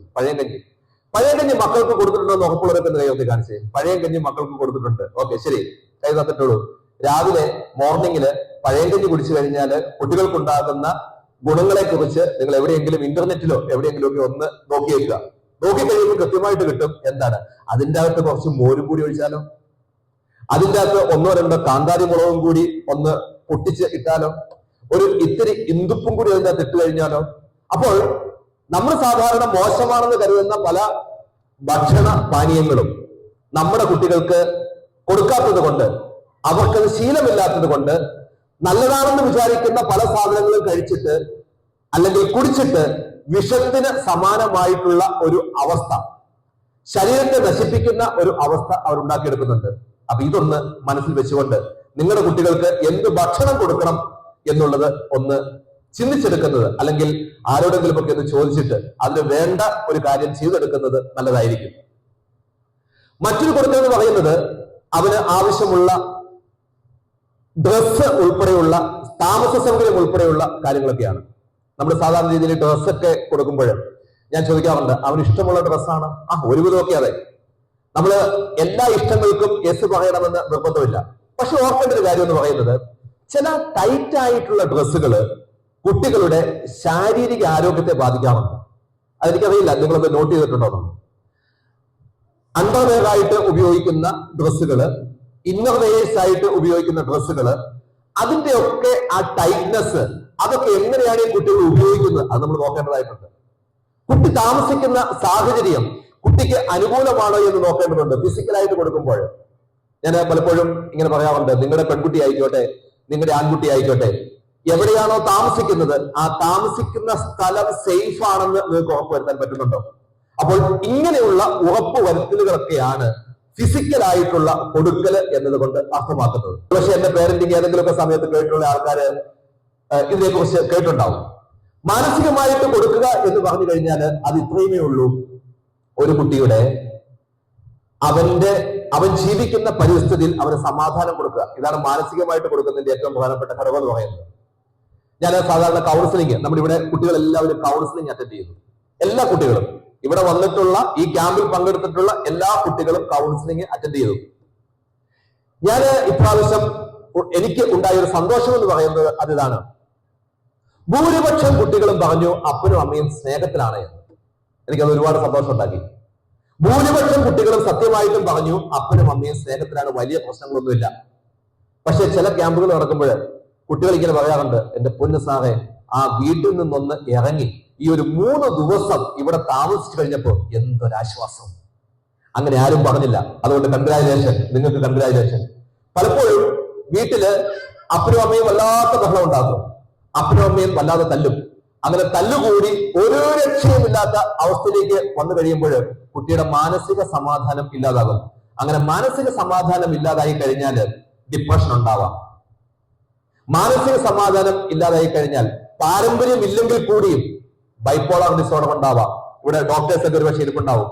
പഴയങ്കഞ്ഞി മക്കൾക്ക് കൊടുത്തിട്ടുണ്ടോ എന്ന് ഉറപ്പുള്ളവരൊക്കെ കൈ ഒന്ന് കാണിച്ചേ. പഴയങ്കഞ്ഞി മക്കൾക്ക് കൊടുത്തിട്ടുണ്ട്. ഓക്കെ, ശരി, കൈ തന്നിട്ടുള്ളൂ. രാവിലെ മോർണിംഗില് പഴയങ്കഞ്ഞി കുടിച്ചു കഴിഞ്ഞാൽ കുട്ടികൾക്കുണ്ടാകുന്ന ഗുണങ്ങളെ കുറിച്ച് നിങ്ങൾ എവിടെയെങ്കിലും ഇന്റർനെറ്റിലോ എവിടെയെങ്കിലും ഒക്കെ ഒന്ന് നോക്കിയേക്കുക. നോക്കിക്കഴിയുമ്പോൾ കൃത്യമായിട്ട് കിട്ടും. എന്താണ് അതിൻ്റെ അകത്ത് കുറച്ച് മോരും കൂടി ഒഴിച്ചാലോ, അതിൻ്റെ അകത്ത് ഒന്നോ രണ്ടോ കാന്താരി മുളകും കൂടി ഒന്ന് പൊട്ടിച്ച് ഇട്ടാലോ, ഒരു ഇത്തിരി ഇന്ദുപ്പും കൂടി അതിൻ്റെ അകത്ത് ഇട്ട് കഴിഞ്ഞാലോ. അപ്പോൾ നമ്മൾ സാധാരണ മോശമാണെന്ന് കരുതുന്ന പല ഭക്ഷണ പാനീയങ്ങളും നമ്മുടെ കുട്ടികൾക്ക് കൊടുക്കാത്തത് കൊണ്ട്, അവർക്കത് ശീലമില്ലാത്തത് കൊണ്ട്, നല്ലതാണെന്ന് വിചാരിക്കുന്ന പല സാധനങ്ങളും കഴിച്ചിട്ട് അല്ലെങ്കിൽ കുടിച്ചിട്ട് വിഷത്തിന് സമാനമായിട്ടുള്ള ഒരു അവസ്ഥ, ശരീരത്തെ നശിപ്പിക്കുന്ന ഒരു അവസ്ഥ അവർ ഉണ്ടാക്കിയെടുക്കുന്നുണ്ട്. അപ്പൊ ഇതൊന്ന് മനസ്സിൽ വെച്ചുകൊണ്ട് നിങ്ങളുടെ കുട്ടികൾക്ക് എന്ത് ഭക്ഷണം കൊടുക്കണം എന്നുള്ളത് ഒന്ന് ചിന്തിച്ചെടുക്കുന്നത്, അല്ലെങ്കിൽ ആരോടെങ്കിലും ഒക്കെ ഒന്ന് ചോദിച്ചിട്ട് അതിന് വേണ്ട ഒരു കാര്യം ചെയ്തെടുക്കുന്നത് നല്ലതായിരിക്കും. മറ്റൊരു കൊടുക്കൽ എന്ന് പറയുന്നത് അവന് ആവശ്യമുള്ള ഡ്രസ്സ് ഉൾപ്പെടെയുള്ള താമസ സൗകര്യം ഉൾപ്പെടെയുള്ള കാര്യങ്ങളൊക്കെയാണ്. നമ്മൾ സാധാരണ രീതിയിൽ ഡ്രസ്സൊക്കെ കൊടുക്കുമ്പോൾ ഞാൻ ചോദിക്കാറുണ്ട്, അവന് ഇഷ്ടമുള്ള ഡ്രസ്സാണ്? ഒരുവിധമൊക്കെ അതെ. നമ്മൾ എല്ലാ ഇഷ്ടങ്ങൾക്കും യെസ് പറയണമെന്ന് നിർബന്ധമില്ല. പക്ഷെ ഓർക്കേണ്ട ഒരു കാര്യം എന്ന് പറയുന്നത്, ചില ടൈറ്റ് ആയിട്ടുള്ള ഡ്രസ്സുകൾ കുട്ടികളുടെ ശാരീരിക ആരോഗ്യത്തെ ബാധിക്കാറുണ്ട്. അതെനിക്കറിയില്ല, നിങ്ങളത് നോട്ട് ചെയ്തിട്ടുണ്ടോ? അണ്ടർവെയർ ആയിട്ട് ഉപയോഗിക്കുന്ന ഡ്രസ്സുകള്, ഇന്നർ വെയേഴ്സ് ആയിട്ട് ഉപയോഗിക്കുന്ന ഡ്രസ്സുകള്, അതിന്റെ ഒക്കെ ആ ടൈറ്റ്നെസ്, അതൊക്കെ എങ്ങനെയാണ് ഈ കുട്ടികൾ ഉപയോഗിക്കുന്നത് അത് നമ്മൾ നോക്കേണ്ടതായിട്ടുണ്ട്. കുട്ടി താമസിക്കുന്ന സാഹചര്യം കുട്ടിക്ക് അനുകൂലമാണോ എന്ന് നോക്കേണ്ടതുണ്ട്. ഫിസിക്കലായിട്ട് കൊടുക്കുമ്പോൾ ഞാൻ പലപ്പോഴും ഇങ്ങനെ പറയാറുണ്ട്, നിങ്ങളുടെ പെൺകുട്ടി ആയിക്കോട്ടെ നിങ്ങളുടെ ആൺകുട്ടി ആയിക്കോട്ടെ, എവിടെയാണോ താമസിക്കുന്നത് ആ താമസിക്കുന്ന സ്ഥലം സേഫ് ആണെന്ന് നിങ്ങൾക്ക് ഉറപ്പുവരുത്താൻ പറ്റുന്നുണ്ടോ? അപ്പോൾ ഇങ്ങനെയുള്ള ഉറപ്പ് വരുത്തലുകളൊക്കെയാണ് ഫിസിക്കലായിട്ടുള്ള കൊടുക്കല് എന്നതുകൊണ്ട് അർത്ഥമാക്കുന്നത്. പക്ഷെ എന്റെ പേരന്റിങ് ഏതെങ്കിലുമൊക്കെ സമയത്ത് കേട്ടിട്ടുള്ള ആൾക്കാര് ഇതിനെക്കുറിച്ച് കേട്ടിട്ടുണ്ടാവും. മാനസികമായിട്ട് കൊടുക്കുക എന്ന് പറഞ്ഞു കഴിഞ്ഞാൽ അത് ഇത്രയുമേ ഉള്ളൂ. ഒരു കുട്ടിയുടെ അവൻ ജീവിക്കുന്ന പരിസ്ഥിതിയിൽ അവന് സമാധാനം കൊടുക്കുക. ഇതാണ് മാനസികമായിട്ട് കൊടുക്കുന്നതിന്റെ ഏറ്റവും പ്രധാനപ്പെട്ട ഘടകം എന്ന് പറയുന്നത്. ഞാൻ സാധാരണ കൗൺസിലിംഗ്, നമ്മുടെ ഇവിടെ കുട്ടികളെല്ലാവരും കൗൺസിലിംഗ് അറ്റൻഡ് ചെയ്യുന്നു. എല്ലാ കുട്ടികളും ഇവിടെ വന്നിട്ടുള്ള ഈ ക്യാമ്പിൽ പങ്കെടുത്തിട്ടുള്ള എല്ലാ കുട്ടികളും കൗൺസിലിംഗ് അറ്റൻഡ് ചെയ്തു. ഞാൻ ഇപ്രാവശ്യം എനിക്ക് ഉണ്ടായ ഒരു സന്തോഷം എന്ന് പറയുന്നത് അതിതാണ്. ഭൂരിപക്ഷം കുട്ടികളും പറഞ്ഞു അപ്പനും അമ്മയും സ്നേഹത്തിലാണ് എന്ന്. എനിക്കത് ഒരുപാട് സന്തോഷം ഉണ്ടാക്കി. ഭൂരിപക്ഷം കുട്ടികളും സത്യമായിട്ടും പറഞ്ഞു അപ്പനും അമ്മയും സ്നേഹത്തിലാണ്, വലിയ പ്രശ്നങ്ങളൊന്നുമില്ല. പക്ഷെ ചില ക്യാമ്പുകൾ നടക്കുമ്പോൾ കുട്ടികൾ ഇങ്ങനെ പറയാറുണ്ട്, എന്റെ പൊന്നു സാറേ, ആ വീട്ടിൽ നിന്നൊന്ന് ഇറങ്ങി ഈ ഒരു 3 ദിവസം ഇവിടെ താമസിച്ചു കഴിഞ്ഞപ്പോൾ എന്തൊരാശ്വാസം. അങ്ങനെ ആരും പറഞ്ഞില്ല. അതുകൊണ്ട് കൺഗ്രാജുലേഷൻ, നിങ്ങൾക്ക് കൺഗ്രാജുലേഷൻ. പലപ്പോഴും വീട്ടില് അപ്പനും അമ്മയും വല്ലാത്ത ബഹളം ഉണ്ടാക്കും, അപ്പനും അമ്മയും വല്ലാതെ തല്ലും. അങ്ങനെ തല്ലുകൂടി ഒരു രക്ഷയുമില്ലാത്ത അവസ്ഥയിലേക്ക് വന്നു കഴിയുമ്പോൾ കുട്ടിയുടെ മാനസിക സമാധാനം ഇല്ലാതാകും. അങ്ങനെ മാനസിക സമാധാനം ഇല്ലാതായി കഴിഞ്ഞാൽ ഡിപ്രഷൻ ഉണ്ടാവാം. മാനസിക സമാധാനം ഇല്ലാതായി കഴിഞ്ഞാൽ പാരമ്പര്യം ഇല്ലെങ്കിൽ കൂടിയും ബൈപ്പോളാർ ഡിസോർഡർ ഉണ്ടാവാം. ഇവിടെ ഡോക്ടേഴ്സ് ഒക്കെ ഒരുപക്ഷെ ഇരിപ്പുണ്ടാവും.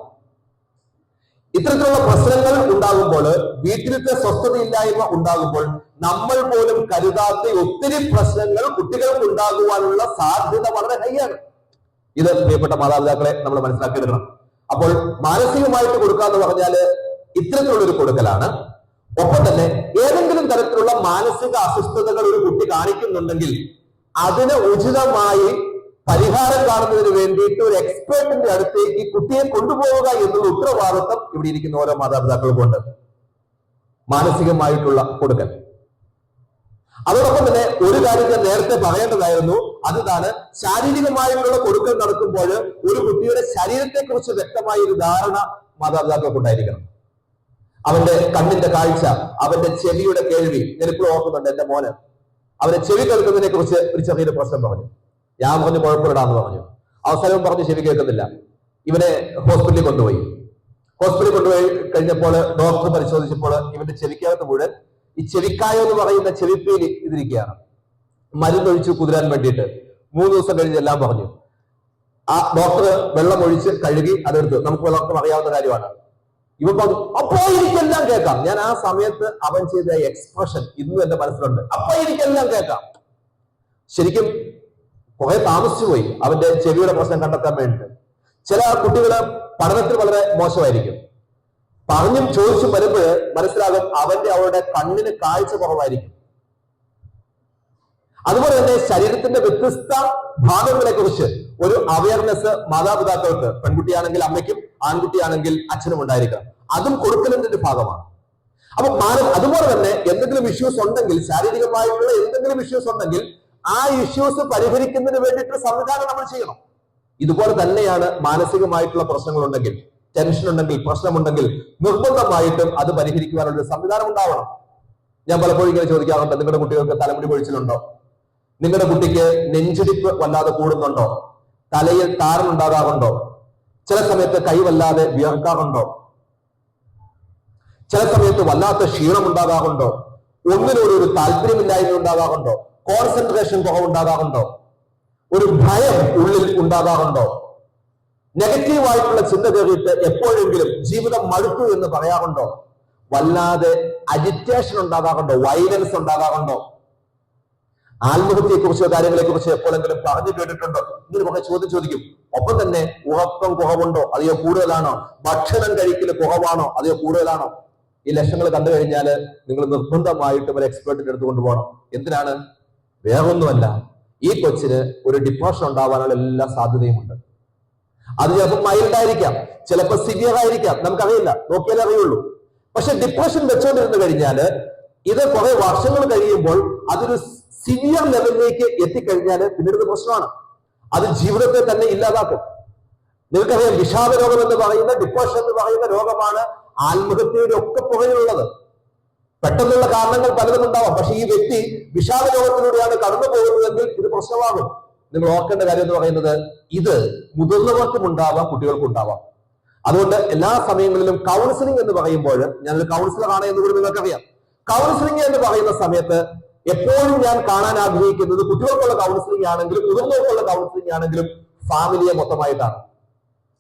ഇത്തരത്തിലുള്ള പ്രശ്നങ്ങൾ ഉണ്ടാകുമ്പോൾ, വീട്ടിലത്തെ സ്വസ്ഥതയില്ലായ്മ ഉണ്ടാകുമ്പോൾ നമ്മൾ പോലും കരുതാത്ത ഒത്തിരി പ്രശ്നങ്ങൾ കുട്ടികൾക്ക് ഉണ്ടാകുവാനുള്ള സാധ്യത വളരെ ഹൈയാണ്. ഇത് പ്രിയപ്പെട്ട മാതാപിതാക്കളെ നമ്മൾ മനസ്സിലാക്കിയെടുക്കണം. അപ്പോൾ മാനസികമായിട്ട് കൊടുക്കുക എന്ന് പറഞ്ഞാല് ഇത്തരത്തിലുള്ളൊരു കൊടുക്കലാണ്. ഒപ്പം തന്നെ ഏതെങ്കിലും തരത്തിലുള്ള മാനസിക അസ്വസ്ഥതകൾ ഒരു കുട്ടി കാണിക്കുന്നുണ്ടെങ്കിൽ അതിന് ഉചിതമായി പരിഹാരം കാണുന്നതിന് വേണ്ടിയിട്ട് ഒരു എക്സ്പേർട്ടിന്റെ അടുത്തേക്ക് കുട്ടിയെ കൊണ്ടുപോവുക എന്നുള്ള ഉത്തരവാദിത്വം ഇവിടെ ഇരിക്കുന്ന ഓരോ മാതാപിതാക്കൾക്കുണ്ട്. മാനസികമായിട്ടുള്ള കൊടുക്കൽ. അതോടൊപ്പം തന്നെ ഒരു കാര്യം ഞാൻ നേരത്തെ പറയേണ്ടതായിരുന്നു, അതാണ് ശാരീരികമായിട്ടുള്ള കൊടുക്കൽ നടക്കുമ്പോൾ ഒരു കുട്ടിയുടെ ശരീരത്തെ കുറിച്ച് വ്യക്തമായ ഒരു ധാരണ മാതാപിതാക്കൾക്കുണ്ടായിരിക്കണം. അവന്റെ കണ്ണിന്റെ കാഴ്ച, അവന്റെ ചെവിയുടെ കേൾവി. ഞാനിപ്പോഴും ഓർക്കുന്നുണ്ട്, എന്റെ മോന് അവന്റെ ചെവി കേൾക്കുന്നതിനെ കുറിച്ച് ഒരു ചെറിയൊരു പ്രശ്നം പറഞ്ഞു. ഞാൻ പറഞ്ഞു കുഴപ്പമിടാന്ന് പറഞ്ഞു. അവസരവും പറഞ്ഞ് ചെവി കേൾക്കുന്നില്ല. ഇവനെ ഹോസ്പിറ്റലിൽ കൊണ്ടുപോയി. ഹോസ്പിറ്റലിൽ കൊണ്ടുപോയി കഴിഞ്ഞപ്പോൾ ഡോക്ടർ പരിശോധിച്ചപ്പോൾ ഇവന്റെ ചെവിക്കകത്ത് മുഴുവൻ ഈ ചെവിക്കായ എന്ന് പറയുന്ന ചെവിപ്പയിൽ ഇതിരിക്കുകയാണ്. മരുന്നൊഴിച്ച് കുതിരാൻ വേണ്ടിയിട്ട് 3 ദിവസം കഴിഞ്ഞ് എല്ലാം പറഞ്ഞു. ആ ഡോക്ടർ വെള്ളം ഒഴിച്ച് കഴുകി അതെടുത്തു. നമുക്ക് പലർക്കും അറിയാവുന്ന കാര്യമാണ്. ഇവൻ പറഞ്ഞു അപ്പോ എനിക്കെല്ലാം കേൾക്കാം. ഞാൻ ആ സമയത്ത് അവൻ ചെയ്ത എക്സ്പ്രഷൻ ഇന്നും എന്റെ മനസ്സിലുണ്ട്. അപ്പൊ എനിക്കെല്ലാം കേൾക്കാം. ശരിക്കും കുറെ താമസിച്ചു പോയി അവന്റെ ചെവിയുടെ പ്രശ്നം കണ്ടെത്താൻ വേണ്ടിയിട്ട്. ചില കുട്ടികള് പഠനത്തിൽ വളരെ മോശമായിരിക്കും. പറഞ്ഞും ചോദിച്ചും വരുമ്പോൾ മനസ്സിലാകും അവരുടെ കണ്ണിന് കാഴ്ച കുറവായിരിക്കും. അതുപോലെ തന്നെ ശരീരത്തിന്റെ വ്യത്യസ്ത ഭാഗങ്ങളെ കുറിച്ച് ഒരു അവയർനെസ് മാതാപിതാക്കൾക്ക്, പെൺകുട്ടിയാണെങ്കിൽ അമ്മയ്ക്കും ആൺകുട്ടിയാണെങ്കിൽ അച്ഛനും ഉണ്ടായിരിക്കണം. അതും കൊടുക്കലിന്റെ ഭാഗമാണ്. അപ്പൊ അതുപോലെ തന്നെ എന്തെങ്കിലും ഇഷ്യൂസ് ഉണ്ടെങ്കിൽ, ശാരീരികമായിട്ടുള്ള എന്തെങ്കിലും ഇഷ്യൂസ് ഉണ്ടെങ്കിൽ ആ ഇഷ്യൂസ് പരിഹരിക്കുന്നതിന് വേണ്ടിയിട്ടുള്ള സംവിധാനം നമ്മൾ ചെയ്യണം. ഇതുപോലെ തന്നെയാണ് മാനസികമായിട്ടുള്ള പ്രശ്നങ്ങളുണ്ടെങ്കിൽ, ടെൻഷൻ ഉണ്ടെങ്കിൽ, പ്രശ്നമുണ്ടെങ്കിൽ നിർബന്ധമായിട്ടും അത് പരിഹരിക്കുവാനുള്ള ഒരു സംവിധാനം ഉണ്ടാവണം. ഞാൻ പലപ്പോഴും ഇങ്ങനെ ചോദിക്കാറുണ്ട്, നിങ്ങളുടെ കുട്ടികൾക്ക് തലമുടി പൊഴിച്ചിലുണ്ടോ? നിങ്ങളുടെ കുട്ടിക്ക് നെഞ്ചിടിപ്പ് വല്ലാതെ കൂടുന്നുണ്ടോ? തലയിൽ താരനുണ്ടാകാറുണ്ടോ? ചില സമയത്ത് കൈ വല്ലാതെ വിയർക്കാറുണ്ടോ? ചില സമയത്ത് വല്ലാത്ത ക്ഷീണം ഉണ്ടാകാറുണ്ടോ? ഒന്നിനോടൊരു താല്പര്യമില്ലായ്മ ഉണ്ടാകാറുണ്ടോ? കോൺസെൻട്രേഷൻ കുറവുണ്ടാകാറുണ്ടോ? ഒരു ഭയം ഉള്ളിൽ ഉണ്ടാകാറുണ്ടോ? നെഗറ്റീവായിട്ടുള്ള ചിന്ത കയറിയിട്ട് എപ്പോഴെങ്കിലും ജീവിതം മടുത്തു എന്ന് പറയാറുണ്ടോ? വല്ലാതെ അജിറ്റേഷൻ ഉണ്ടാകാറുണ്ടോ? വയലൻസ് ഉണ്ടാകാറുണ്ടോ? ആത്മഹത്യയെ കുറിച്ചോ കാര്യങ്ങളെ കുറിച്ചോ എപ്പോഴെങ്കിലും പറഞ്ഞു കേട്ടിട്ടുണ്ടോ? ഇങ്ങനെ കുറെ ചോദ്യം ചോദിക്കും. ഒപ്പം തന്നെ ഉറക്കം കുറവുണ്ടോ? അതെയോ കൂടുതലാണോ? ഭക്ഷണം കഴിക്കൽ കുറവാണോ? അതെയോ കൂടുതലാണോ? ഈ ലക്ഷണങ്ങൾ കണ്ടു കഴിഞ്ഞാൽ നിങ്ങൾ നിർബന്ധമായിട്ടും ഒരു എക്സ്പെർട്ടിന്റെ അടുത്ത് കൊണ്ടുപോകണം. എന്തിനാണ്? വേറൊന്നുമല്ല, ഈ കൊച്ചിന് ഒരു ഡിപ്രഷൻ ഉണ്ടാവാനുള്ള എല്ലാ സാധ്യതയുമുണ്ട്. അത് ചിലപ്പോൾ മൈൽഡ് ആയിരിക്കാം, ചിലപ്പോൾ സിവിയർ ആയിരിക്കാം, നമുക്കറിയില്ല, നോക്കിയാലേ അറിയുള്ളൂ. പക്ഷെ ഡിപ്രഷൻ വെച്ചുകൊണ്ടിരുന്നു കഴിഞ്ഞാൽ ഇത് കുറെ വർഷങ്ങൾ കഴിയുമ്പോൾ അതൊരു സിവിയർ ലെവലിലേക്ക് എത്തിക്കഴിഞ്ഞാൽ പിന്നീട് പ്രശ്നമാണ്. അത് ജീവിതത്തെ തന്നെ ഇല്ലാതാക്കും. നിങ്ങൾക്കറിയാം, വിഷാദ രോഗം എന്ന് പറയുന്ന, ഡിപ്രഷൻ എന്ന് പറയുന്ന രോഗമാണ് ആത്മഹത്യയുടെ ഒക്കെ പുറകിലുള്ളത്. പെട്ടെന്നുള്ള കാരണങ്ങൾ പലതും ഉണ്ടാവാം. പക്ഷെ ഈ വ്യക്തി വിഷാദ രോഗത്തിലൂടെയാണ് കടന്നു പോകുന്നതെങ്കിൽ ഇത് പ്രശ്നമാകും. നിങ്ങൾ ഓർക്കേണ്ട കാര്യം എന്ന് പറയുന്നത്, ഇത് മുതിർന്നവർക്കും ഉണ്ടാവാം, കുട്ടികൾക്കും ഉണ്ടാവാം. അതുകൊണ്ട് എല്ലാ സമയങ്ങളിലും കൗൺസിലിംഗ് എന്ന് പറയുമ്പോൾ, ഞാനൊരു കൗൺസിലറാണ് എന്ന് കൂടി നിങ്ങൾക്കറിയാം. കൗൺസിലിംഗ് എന്ന് പറയുന്ന സമയത്ത് എപ്പോഴും ഞാൻ കാണാൻ ആഗ്രഹിക്കുന്നത് കുട്ടികൾക്കുള്ള കൗൺസിലിംഗ് ആണെങ്കിലും മുതിർന്നവർക്കുള്ള കൗൺസിലിംഗ് ആണെങ്കിലും ഫാമിലിയെ മൊത്തമായിട്ടാണ്.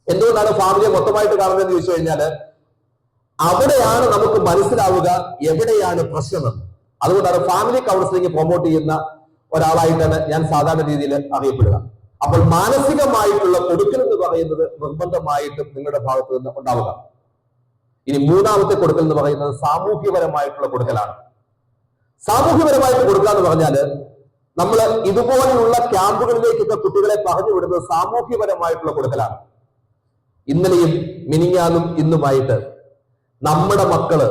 എന്തുകൊണ്ടാണ് ഫാമിലിയെ മൊത്തമായിട്ട് കാണുന്നതെന്ന് ചോദിച്ചു കഴിഞ്ഞാല് അവിടെയാണ് നമുക്ക് മനസ്സിലാവുക എവിടെയാണ് പ്രശ്നമെന്ന്. അതുകൊണ്ടാണ് ഫാമിലി കൗൺസിലിംഗ് പ്രൊമോട്ട് ചെയ്യുന്ന ഒരാളായിട്ടാണ് ഞാൻ സാധാരണ രീതിയിൽ അറിയപ്പെടുക. അപ്പോൾ മാനസികമായിട്ടുള്ള കൊടുക്കൽ എന്ന് പറയുന്നത് നിർബന്ധമായിട്ടും നിങ്ങളുടെ ഭാഗത്ത് നിന്ന് ഉണ്ടാവുക. ഇനി മൂന്നാമത്തെ കൊടുക്കൽ എന്ന് പറയുന്നത് സാമൂഹ്യപരമായിട്ടുള്ള കൊടുക്കലാണ്. സാമൂഹ്യപരമായിട്ട് കൊടുക്കുക എന്ന് പറഞ്ഞാല് നമ്മൾ ഇതുപോലെയുള്ള ക്യാമ്പുകളിലേക്കൊക്കെ കുട്ടികളെ പറഞ്ഞു വിടുന്നത് സാമൂഹ്യപരമായിട്ടുള്ള കൊടുക്കലാണ്. ഇന്നലെയും മിനിഞ്ഞാന്നും ഇന്നുമായിട്ട് നമ്മുടെ മക്കള്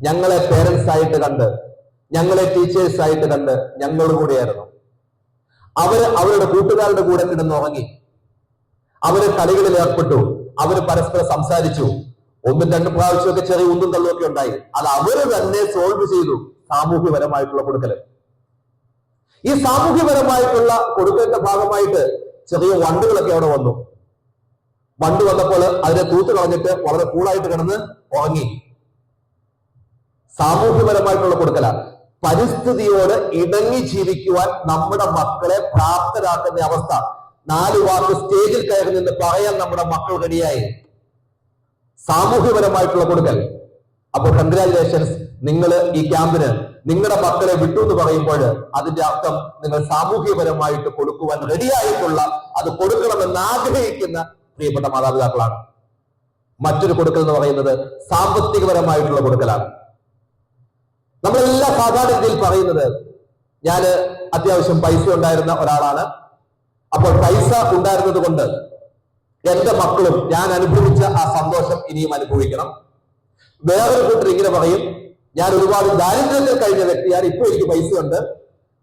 ഞങ്ങളെ പേരൻസ് ആയിട്ട് കണ്ട്, ഞങ്ങളെ ടീച്ചേഴ്സ് ആയിട്ട് കണ്ട് ഞങ്ങളുടെ കൂടെയായിരുന്നു. അവരുടെ കൂട്ടുകാരുടെ കൂടെ കിടന്നുറങ്ങി, അവര് കളികളിൽ ഏർപ്പെട്ടു, അവര് പരസ്പരം സംസാരിച്ചു. 1-2 പ്രാവശ്യമൊക്കെ ചെറിയ ഉന്തും തള്ളുമൊക്കെ ഉണ്ടായി. അത് അവര് തന്നെ സോൾവ് ചെയ്തു. സാമൂഹ്യപരമായിട്ടുള്ള കൊടുക്കല്. ഈ സാമൂഹ്യപരമായിട്ടുള്ള കൊടുക്കലിന്റെ ഭാഗമായിട്ട് ചെറിയ വണ്ടുകളൊക്കെ അവിടെ വന്നു. വണ്ട് വന്നപ്പോൾ അതിനെ തൂത്ത് കളഞ്ഞിട്ട് വളരെ കൂളായിട്ട് കിടന്ന് ഉറങ്ങി. സാമൂഹ്യപരമായിട്ടുള്ള കൊടുക്കലാണ്. പരിസ്ഥിതിയോട് ഇണങ്ങി ജീവിക്കുവാൻ നമ്മുടെ മക്കളെ പ്രാപ്തരാക്കുന്ന അവസ്ഥ. 4 വാക്ക് സ്റ്റേജിൽ കയറി നിന്ന് പറയാൻ നമ്മുടെ മക്കൾ റെഡിയായി. സാമൂഹ്യപരമായിട്ടുള്ള കൊടുക്കൽ. അപ്പോൾ കൺഗ്രാജുലേഷൻസ്, നിങ്ങൾ ഈ ക്യാമ്പിന് നിങ്ങളുടെ മക്കളെ വിട്ടു എന്ന് പറയുമ്പോൾ അതിന്റെ അർത്ഥം നിങ്ങൾ സാമൂഹ്യപരമായിട്ട് കൊടുക്കുവാൻ റെഡിയായിട്ടുള്ള, അത് കൊടുക്കണമെന്ന് ആഗ്രഹിക്കുന്ന പ്രിയപ്പെട്ട മാതാപിതാക്കളാണ്. മറ്റൊരു കൊടുക്കൽ എന്ന് പറയുന്നത് സാമ്പത്തികപരമായിട്ടുള്ള കൊടുക്കലാണ്. നമ്മളെല്ലാം സാധാരണ രീതിയിൽ പറയുന്നത്, ഞാൻ അത്യാവശ്യം പൈസ ഉണ്ടായിരുന്ന ഒരാളാണ്. അപ്പോൾ പൈസ ഉണ്ടായിരുന്നത് കൊണ്ട് എന്റെ മക്കളും ഞാൻ അനുഭവിച്ച ആ സന്തോഷം ഇനിയും അനുഭവിക്കണം. വേറൊരു കൂട്ടർ ഇങ്ങനെ പറയും, ഞാൻ ഒരുപാട് ദാരിദ്ര്യത്തിൽ കഴിഞ്ഞ വ്യക്തിയാണ്, ഇപ്പൊ എനിക്ക് പൈസ ഉണ്ട്,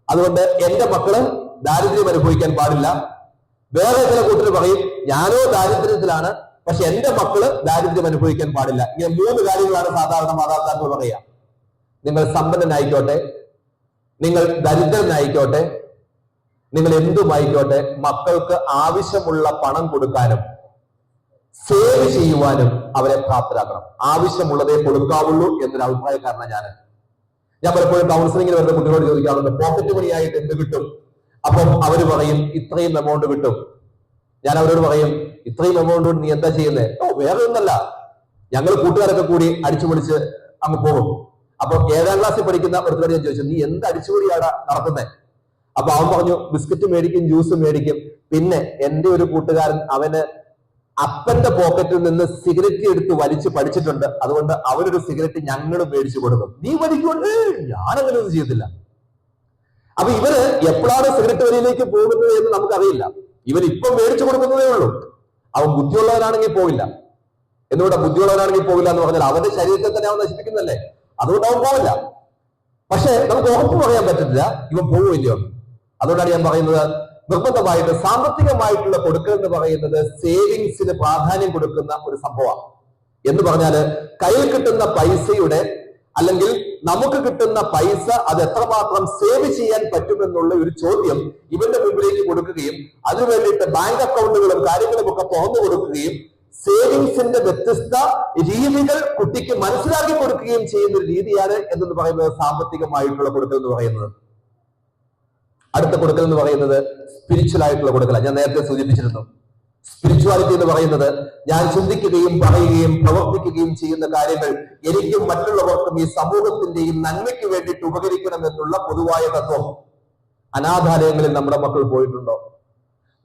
അതുകൊണ്ട് എന്റെ മക്കള് ദാരിദ്ര്യം അനുഭവിക്കാൻ പാടില്ല. വേറെ ചില കൂട്ടർ പറയും, ഞാനോ ദാരിദ്ര്യത്തിലാണ്, പക്ഷെ എന്റെ മക്കള് ദാരിദ്ര്യം അനുഭവിക്കാൻ പാടില്ല. ഇങ്ങനെ 3 കാര്യങ്ങളാണ് സാധാരണ മാതാപിതാക്കൾ പറയുക. നിങ്ങൾ സമ്പന്നനായിക്കോട്ടെ, നിങ്ങൾ ദരിദ്രനായിക്കോട്ടെ, നിങ്ങൾ എന്തുമായിക്കോട്ടെ, മക്കൾക്ക് ആവശ്യമുള്ള പണം കൊടുക്കാനും സേവ് ചെയ്യുവാനും അവരെ പ്രാപ്തരാക്കണം. ആവശ്യമുള്ളതേ കൊടുക്കാവുള്ളൂ എന്നൊരു അഭിപ്രായക്കാരനാണ് ഞാൻ പലപ്പോഴും കൗൺസിലിംഗിൽ വരുന്ന കുട്ടികളോട് ചോദിക്കാറുണ്ട്, പോക്കറ്റ് മണിയായിട്ട് എന്ത് കിട്ടും? അപ്പം അവര് പറയും ഇത്രയും എമൗണ്ട് കിട്ടും. ഞാൻ അവരോട് പറയും, ഇത്രയും എമൗണ്ട് കൊണ്ട് നീ എന്താ ചെയ്യുന്നത്? വേറെ ഒന്നല്ല, ഞങ്ങൾ കൂട്ടുകാരൊക്കെ കൂടി അടിച്ചു പൊളിച്ച് അങ്ങ് പോകും. അപ്പൊ 7ാം ക്ലാസ്സിൽ പഠിക്കുന്ന ഒരുത്തരോട് ഞാൻ ചോദിച്ചു, നീ എന്ത് അടിച്ചുപൊളിയാണ് നടത്തുന്നത്? അപ്പൊ അവൻ പറഞ്ഞു, ബിസ്ക്കറ്റ് മേടിക്കും, ജ്യൂസ് മേടിക്കും. പിന്നെ എന്റെ ഒരു കൂട്ടുകാരൻ അവന് അപ്പന്റെ പോക്കറ്റിൽ നിന്ന് സിഗരറ്റ് എടുത്ത് വലിച്ച് പഠിച്ചിട്ടുണ്ട്, അതുകൊണ്ട് അവനൊരു സിഗരറ്റ് ഞങ്ങൾ മേടിച്ചു കൊടുക്കും. നീ വലിക്കൊണ്ട് ഞാനങ്ങനെ ഒന്നും ചെയ്യത്തില്ല. അപ്പൊ ഇവര് എപ്പോഴാണ് സിഗരറ്റ് വലിയിലേക്ക് പോകുന്നത് എന്ന് നമുക്കറിയില്ല. ഇവർ ഇപ്പം മേടിച്ചു കൊടുക്കുന്നതേ ഉള്ളൂ. അവൻ ബുദ്ധിയുള്ളവനാണെങ്കിൽ പോവില്ല. എന്തുകൊണ്ടാ ബുദ്ധിയുള്ളവനാണെങ്കിൽ പോവില്ല എന്ന് പറഞ്ഞാൽ അവന്റെ ശരീരത്തെ തന്നെ അവൻ നശിപ്പിക്കുന്നല്ലേ, അതുകൊണ്ട് അവൻ പോവില്ല. പക്ഷെ നമുക്ക് ഉറപ്പ് പറയാൻ പറ്റില്ല ഇവൻ പോവില്ലയോ. അതുകൊണ്ടാണ് ഞാൻ പറയുന്നത്, നിർബന്ധമായിട്ട് സാമ്പത്തികമായിട്ടുള്ള കൊടുക്കൽ എന്ന് പറയുന്നത് സേവിങ്സിന് പ്രാധാന്യം കൊടുക്കുന്ന ഒരു സംഭവമാണ്. എന്ന് പറഞ്ഞാല് കയ്യിൽ കിട്ടുന്ന പൈസയുടെ അല്ലെങ്കിൽ നമുക്ക് കിട്ടുന്ന പൈസ അത് എത്രമാത്രം സേവ് ചെയ്യാൻ പറ്റുമെന്നുള്ള ഒരു ചോദ്യം ഇവന്റെ മുമ്പിലേക്ക് കൊടുക്കുകയും അതിനു വേണ്ടിയിട്ട് ബാങ്ക് അക്കൗണ്ടുകളും കാര്യങ്ങളും ഒക്കെ തുറന്നു കൊടുക്കുകയും സേവിങ്സിന്റെ വ്യത്യസ്ത രീതികൾ കുട്ടിക്ക് മനസ്സിലാക്കി കൊടുക്കുകയും ചെയ്യുന്ന ഒരു രീതിയാണ് എന്ന് പറയുന്നത് സാമ്പത്തികമായിട്ടുള്ള കൊടുക്കൽ എന്ന് പറയുന്നത്. അടുത്ത കൊടുക്കൽ എന്ന് പറയുന്നത് സ്പിരിച്വൽ ആയിട്ടുള്ള കൊടുക്കലാണ്. ഞാൻ നേരത്തെ സൂചിപ്പിച്ചിരുന്നു, സ്പിരിച്വാലിറ്റി എന്ന് പറയുന്നത് ഞാൻ ചിന്തിക്കുകയും പറയുകയും പ്രവർത്തിക്കുകയും ചെയ്യുന്ന കാര്യങ്ങൾ എനിക്കും മറ്റുള്ളവർക്കും ഈ സമൂഹത്തിന്റെയും നന്മയ്ക്ക് വേണ്ടിയിട്ട് ഉപകരിക്കണം എന്നുള്ള പൊതുവായ തത്വം. അനാഥാലയങ്ങളിൽ നമ്മുടെ മക്കൾ പോയിട്ടുണ്ടോ?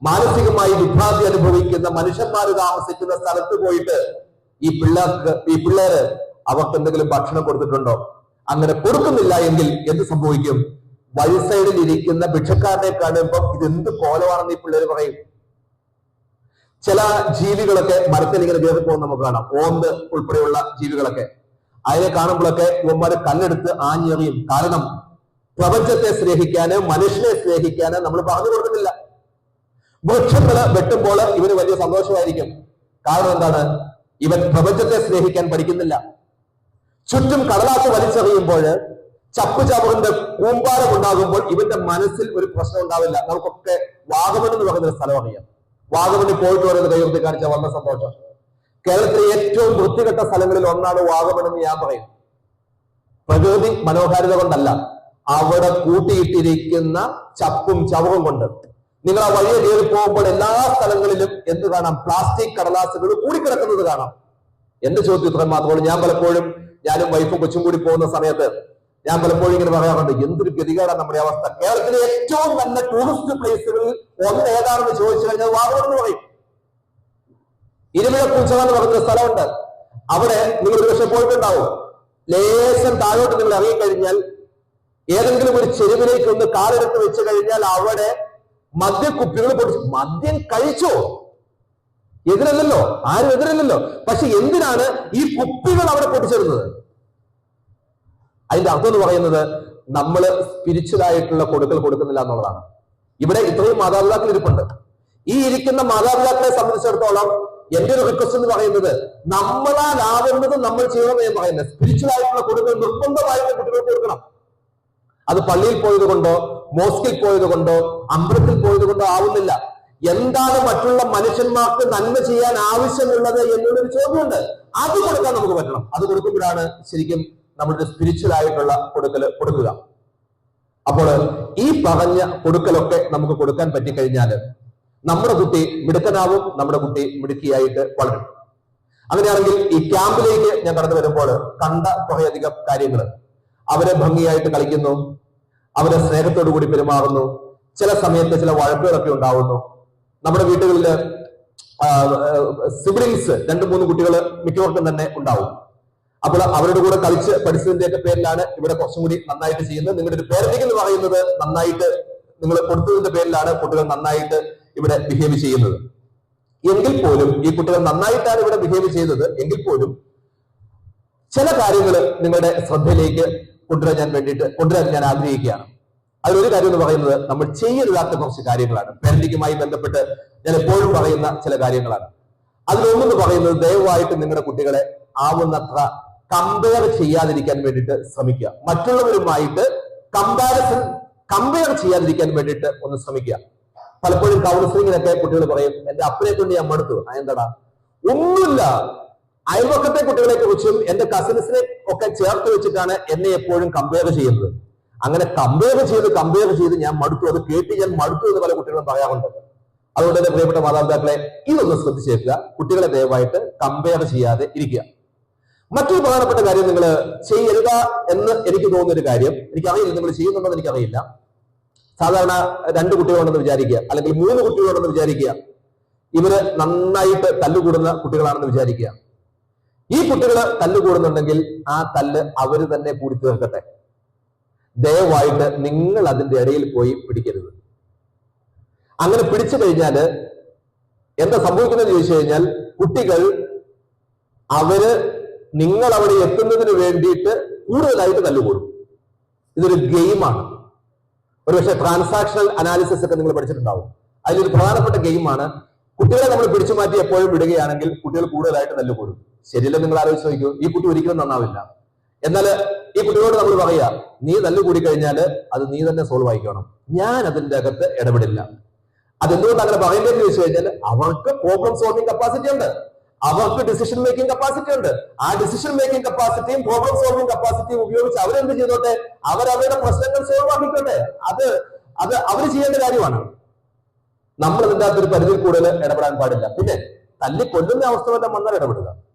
മാനസികമായി വിഭ്രാന്തി അനുഭവിക്കുന്ന മനുഷ്യന്മാർ താമസിക്കുന്ന സ്ഥലത്ത് പോയിട്ട് ഈ പിള്ളേര് അവർക്ക് എന്തെങ്കിലും ഭക്ഷണം കൊടുത്തിട്ടുണ്ടോ? അങ്ങനെ കൊടുക്കുന്നില്ല എങ്കിൽ എന്ത് സംഭവിക്കും? വഴി സൈഡിൽ ഇരിക്കുന്ന ഭിക്ഷക്കാരനെ കാണുമ്പോൾ ഇതെന്ത് കോലമാണെന്ന് ഈ പിള്ളേര് പറയും. ചില ജീവികളൊക്കെ മരത്തിൽ ഇങ്ങനെ കയറി പോകുന്ന നമുക്ക് കാണാം, ഓന്ത് ഉൾപ്പെടെയുള്ള ജീവികളൊക്കെ. അതിനെ കാണുമ്പോഴൊക്കെ ഇവന്മാര് കല്ലെടുത്ത് ആഞ്ഞെറിയും. കാരണം പ്രപഞ്ചത്തെ സ്നേഹിക്കാന് മനുഷ്യനെ സ്നേഹിക്കാന് നമ്മൾ പറഞ്ഞു കൊടുക്കുന്നില്ല. വൃക്ഷങ്ങള് വെട്ടുമ്പോൾ ഇവന് വലിയ സന്തോഷമായിരിക്കും. കാരണം എന്താണ്? ഇവൻ പ്രപഞ്ചത്തെ സ്നേഹിക്കാൻ പഠിക്കുന്നില്ല. ചുറ്റും കടലാസ് വലിച്ചെറിയുമ്പോൾ ചപ്പ് ചവറിന്റെ കൂമ്പാരം ഉണ്ടാകുമ്പോൾ ഇവന്റെ മനസ്സിൽ ഒരു പ്രശ്നം ഉണ്ടാവില്ല. നമുക്കൊക്കെ വാഗമൺ എന്ന് പറയുന്ന ഒരു സ്ഥലം അറിയാം. വാഗമണിൽ പോയിട്ട് വരുന്ന കൈവൃത്തി കാണിച്ച വന്ന സന്തോഷം. കേരളത്തിലെ ഏറ്റവും വൃത്തികെട്ട സ്ഥലങ്ങളിൽ ഒന്നാണ് വാഗമൺ എന്ന് ഞാൻ പറയും. പ്രകൃതി മനോഹാരിത കൊണ്ടല്ല, അവിടെ കൂട്ടിയിട്ടിരിക്കുന്ന ചപ്പും ചവറും കൊണ്ട്. നിങ്ങൾ ആ വഴിയെ കയറി പോകുമ്പോൾ എല്ലാ സ്ഥലങ്ങളിലും എന്ത് കാണാം? പ്ലാസ്റ്റിക് കടലാസുകൾ കൂടിക്കിടക്കുന്നത് കാണാം. എന്റെ ചോദ്യം ഇത്രയും മാത്രമാണ്. ഞാൻ പലപ്പോഴും, ഞാനും വൈഫും കൊച്ചും കൂടി പോകുന്ന സമയത്ത് ഞാൻ പലപ്പോഴും ഇങ്ങനെ പറയാറുണ്ട്, എന്തൊരു ഗതികേടാണ് നമ്മുടെ അവസ്ഥ. കേരളത്തിലെ ഏറ്റവും നല്ല ടൂറിസ്റ്റ് പ്ലേസുകളിൽ ഒന്ന് ഏതാണെന്ന് ചോദിച്ചു കഴിഞ്ഞാൽ വാഗമൺ എന്ന് പറയും. ഇരുമിഴപ്പൂച്ച എന്ന് പറയുന്ന സ്ഥലമുണ്ട്. അവിടെ നിങ്ങൾ ഒരു പക്ഷെ പോയിട്ടുണ്ടാവും. ലേശം താഴോട്ട് നിങ്ങൾ ഇറങ്ങിക്കഴിഞ്ഞാൽ ഏതെങ്കിലും ഒരു ചെരുവിലേക്ക് ഒന്ന് കാലെടുത്ത് വെച്ച് കഴിഞ്ഞാൽ അവിടെ മദ്യക്കുപ്പികൾ പൊടിച്ചു. മദ്യം കഴിച്ചോ? എതിരല്ലല്ലോ, ആരും എതിരല്ലല്ലോ. പക്ഷെ എന്തിനാണ് ഈ കുപ്പികൾ അവിടെ പൊട്ടിച്ചിരുന്നത്? അതിന്റെ അർത്ഥം എന്ന് പറയുന്നത് നമ്മൾ സ്പിരിച്വൽ ആയിട്ടുള്ള കൊടുക്കൽ കൊടുക്കുന്നില്ല എന്നുള്ളതാണ്. ഇവിടെ ഇത്രയും മാതാപിതാക്കൾ ഇരിപ്പുണ്ട്. ഈ ഇരിക്കുന്ന മാതാപിതാക്കളെ സംബന്ധിച്ചിടത്തോളം എന്റെ ഒരു റിക്വസ്റ്റ് എന്ന് പറയുന്നത്, നമ്മളാലാവുന്നത് നമ്മൾ ചെയ്യണമെന്ന് ഞാൻ പറയുന്നത്. സ്പിരിച്വൽ ആയിട്ടുള്ള കൊടുക്കൽ നിർബന്ധമായിട്ട് കുട്ടികൾക്ക് കൊടുക്കണം. അത് പള്ളിയിൽ പോയത് കൊണ്ടോ മോസ്കിൽ പോയത് കൊണ്ടോ അമ്പലത്തിൽ പോയത് കൊണ്ടോ ആവുന്നില്ല. എന്താണ് മറ്റുള്ള മനുഷ്യന്മാർക്ക് നന്മ ചെയ്യാൻ ആവശ്യമുള്ളത് എന്നുള്ളൊരു ചോദ്യമുണ്ട്. അത് കൊടുക്കാൻ നമുക്ക് പറ്റണം. അത് കൊടുക്കുമ്പോഴാണ് ശരിക്കും നമ്മുടെ സ്പിരിച്വൽ ആയിട്ടുള്ള കൊടുക്കൽ കൊടുക്കുക. അപ്പോൾ ഈ പറഞ്ഞ കൊടുക്കലൊക്കെ നമുക്ക് കൊടുക്കാൻ പറ്റിക്കഴിഞ്ഞാൽ നമ്മുടെ കുട്ടി മിടുക്കനാവും, നമ്മുടെ കുട്ടി മിടുക്കിയായിട്ട് വളരും. അങ്ങനെയാണെങ്കിൽ ഈ ക്യാമ്പിലേക്ക് ഞാൻ കടന്നു വരുമ്പോൾ കണ്ട കുറേയധികം കാര്യങ്ങൾ. അവരെ ഭംഗിയായിട്ട് കളിക്കുന്നു, അവരെ സ്നേഹത്തോടു കൂടി പെരുമാറുന്നു. ചില സമയത്ത് ചില വഴക്കുകളൊക്കെ ഉണ്ടാവുന്നു. നമ്മുടെ വീടുകളിൽ സിബ്ലിങ്സ് 2-3 കുട്ടികൾ മിക്കവർക്കും തന്നെ ഉണ്ടാവും. അപ്പോൾ അവരുടെ കൂടെ കളിച്ച് പഠിച്ചതിന്റെ ഒക്കെ പേരിലാണ് ഇവിടെ കുറച്ചും കൂടി നന്നായിട്ട് ചെയ്യുന്നത്. നിങ്ങളുടെ ഒരു പേരന്റിംഗ് എന്ന് പറയുന്നത് നന്നായിട്ട് നിങ്ങൾ കൊടുത്തതിന്റെ പേരിലാണ് കുട്ടികൾ നന്നായിട്ട് ഇവിടെ ബിഹേവ് ചെയ്യുന്നത്. എങ്കിൽ പോലും ഈ കുട്ടികൾ നന്നായിട്ടാണ് ഇവിടെ ബിഹേവ് ചെയ്തത് എങ്കിൽ പോലും ചില കാര്യങ്ങൾ നിങ്ങളുടെ ശ്രദ്ധയിലേക്ക് കൊണ്ടുവരാൻ ഞാൻ ആഗ്രഹിക്കുകയാണ്. അതിലൊരു കാര്യം എന്ന് പറയുന്നത് നമ്മൾ ചെയ്യരുതാത്ത കുറച്ച് കാര്യങ്ങളാണ്. പേരന്റിങ്ങുമായി ബന്ധപ്പെട്ട് ഞാൻ എപ്പോഴും പറയുന്ന ചില കാര്യങ്ങളാണ്. അതിലൊന്നെന്ന് പറയുന്നത്, ദയവായിട്ട് നിങ്ങളുടെ കുട്ടികളെ ആവുന്നത്ര കമ്പയർ ചെയ്യാതിരിക്കാൻ വേണ്ടിയിട്ട് ശ്രമിക്കുക. മറ്റുള്ളവരുമായിട്ട് കമ്പയർ ചെയ്യാതിരിക്കാൻ വേണ്ടിയിട്ട് ഒന്ന് ശ്രമിക്കുക. പലപ്പോഴും കൗൺസിലിങ്ങിനൊക്കെ കുട്ടികൾ പറയും, എന്റെ അപ്പനെ കൊണ്ട് ഞാൻ മടുത്തു. എന്താടാ, ഒന്നുമില്ല. അയൽപക്കത്തെ കുട്ടികളെ കുറിച്ചും എന്റെ കസിൻസിനെ ഒക്കെ ചേർത്ത് വെച്ചിട്ടാണ് എന്നെ എപ്പോഴും കമ്പയർ ചെയ്യുന്നത്. അങ്ങനെ കമ്പയർ ചെയ്ത് ഞാൻ മടുത്തു. അത് കേട്ട് ഞാൻ മടുത്തു എന്ന് പല കുട്ടികളും പറയാറുണ്ട്. അതുകൊണ്ട് തന്നെ പ്രിയപ്പെട്ട മാതാപിതാക്കളെ, ഇതൊന്ന് ശ്രദ്ധിച്ചേക്കുക. കുട്ടികളെ ദയവായിട്ട് കമ്പയർ ചെയ്യാതെ ഇരിക്കുക. മറ്റൊരു പ്രധാനപ്പെട്ട കാര്യം നിങ്ങൾ ചെയ്യരുക എന്ന് എനിക്ക് തോന്നുന്നൊരു കാര്യം, എനിക്കറിയില്ല നിങ്ങൾ ചെയ്യുന്നുണ്ടെന്ന് എനിക്കറിയില്ല. സാധാരണ 2 കുട്ടികളുണ്ടെന്ന് വിചാരിക്കുക, അല്ലെങ്കിൽ 3 കുട്ടികളുണ്ടെന്ന് വിചാരിക്കുക. ഇവര് നന്നായിട്ട് തല്ലുകൂടുന്ന കുട്ടികളാണെന്ന് വിചാരിക്കുക. ഈ കുട്ടികൾ തല്ലുകൂടുന്നുണ്ടെങ്കിൽ ആ തല്ല് അവര് തന്നെ കൂടി തീർക്കട്ടെ. ദയവായിട്ട് നിങ്ങൾ അതിന്റെ ഇടയിൽ പോയി പിടിക്കരുത്. അങ്ങനെ പിടിച്ചു കഴിഞ്ഞാൽ എന്താ സംഭവിക്കുന്നത് ചോദിച്ചു കഴിഞ്ഞാൽ, കുട്ടികൾ അവര് നിങ്ങൾ അവിടെ എത്തുന്നതിന് വേണ്ടിയിട്ട് കൂടുതലായിട്ട് തല്ലുകൂടും. ഇതൊരു ഗെയിമാണ്. ഒരുപക്ഷെ ട്രാൻസാക്ഷണൽ അനാലിസിസ് ഒക്കെ നിങ്ങൾ പഠിച്ചിട്ടുണ്ടാവും. അതിലൊരു പ്രധാനപ്പെട്ട ഗെയിമാണ്. കുട്ടികളെ നമ്മൾ പിടിച്ചു മാറ്റി എപ്പോഴും വിടുകയാണെങ്കിൽ കുട്ടികൾ കൂടുതലായിട്ട് തല്ലുകൂടും. ശരിയല്ല? നിങ്ങൾ ആലോചിച്ച് നോക്കൂ. ഈ കുട്ടി ഒരിക്കലും നന്നാവില്ല. എന്നാൽ ഈ കുട്ടികളോട് നമ്മൾ പറയുക, നീ തല്ലുകൂടി കഴിഞ്ഞാൽ അത് നീ തന്നെ സോൾവ് ആയിക്കണം, ഞാൻ അതിന്റെ അകത്ത് ഇടപെടില്ല. അതെന്തുകൊണ്ട് അങ്ങനെ പറയേണ്ടതെന്ന് ചോദിച്ചു കഴിഞ്ഞാൽ, അവർക്ക് പ്രോബ്ലം സോൾവിംഗ് കപ്പാസിറ്റി ഉണ്ട്, അവർക്ക് ഡിസിഷൻ മേക്കിംഗ് കപ്പാസിറ്റി ഉണ്ട്. ആ ഡിസിഷൻ മേക്കിംഗ് കപ്പാസിറ്റിയും പ്രോബ്ലം സോൾവിംഗ് കപ്പാസിറ്റിയും ഉപയോഗിച്ച് അവരെന്ത് ചെയ്തോട്ടെ, അവരവരുടെ പ്രശ്നങ്ങൾ സോൾവ് ആക്കിക്കോട്ടെ. അത് അവർ ചെയ്യേണ്ട കാര്യമാണ്. നമ്മൾ ഇതിന്റെ അകത്തൊരു പരിധിയിൽ കൂടുതൽ ഇടപെടാൻ പാടില്ല. പിന്നെ തല്ലി കൊല്ലുന്ന അവസ്ഥ വല്ല വന്നാൽ ഇടപെടുക.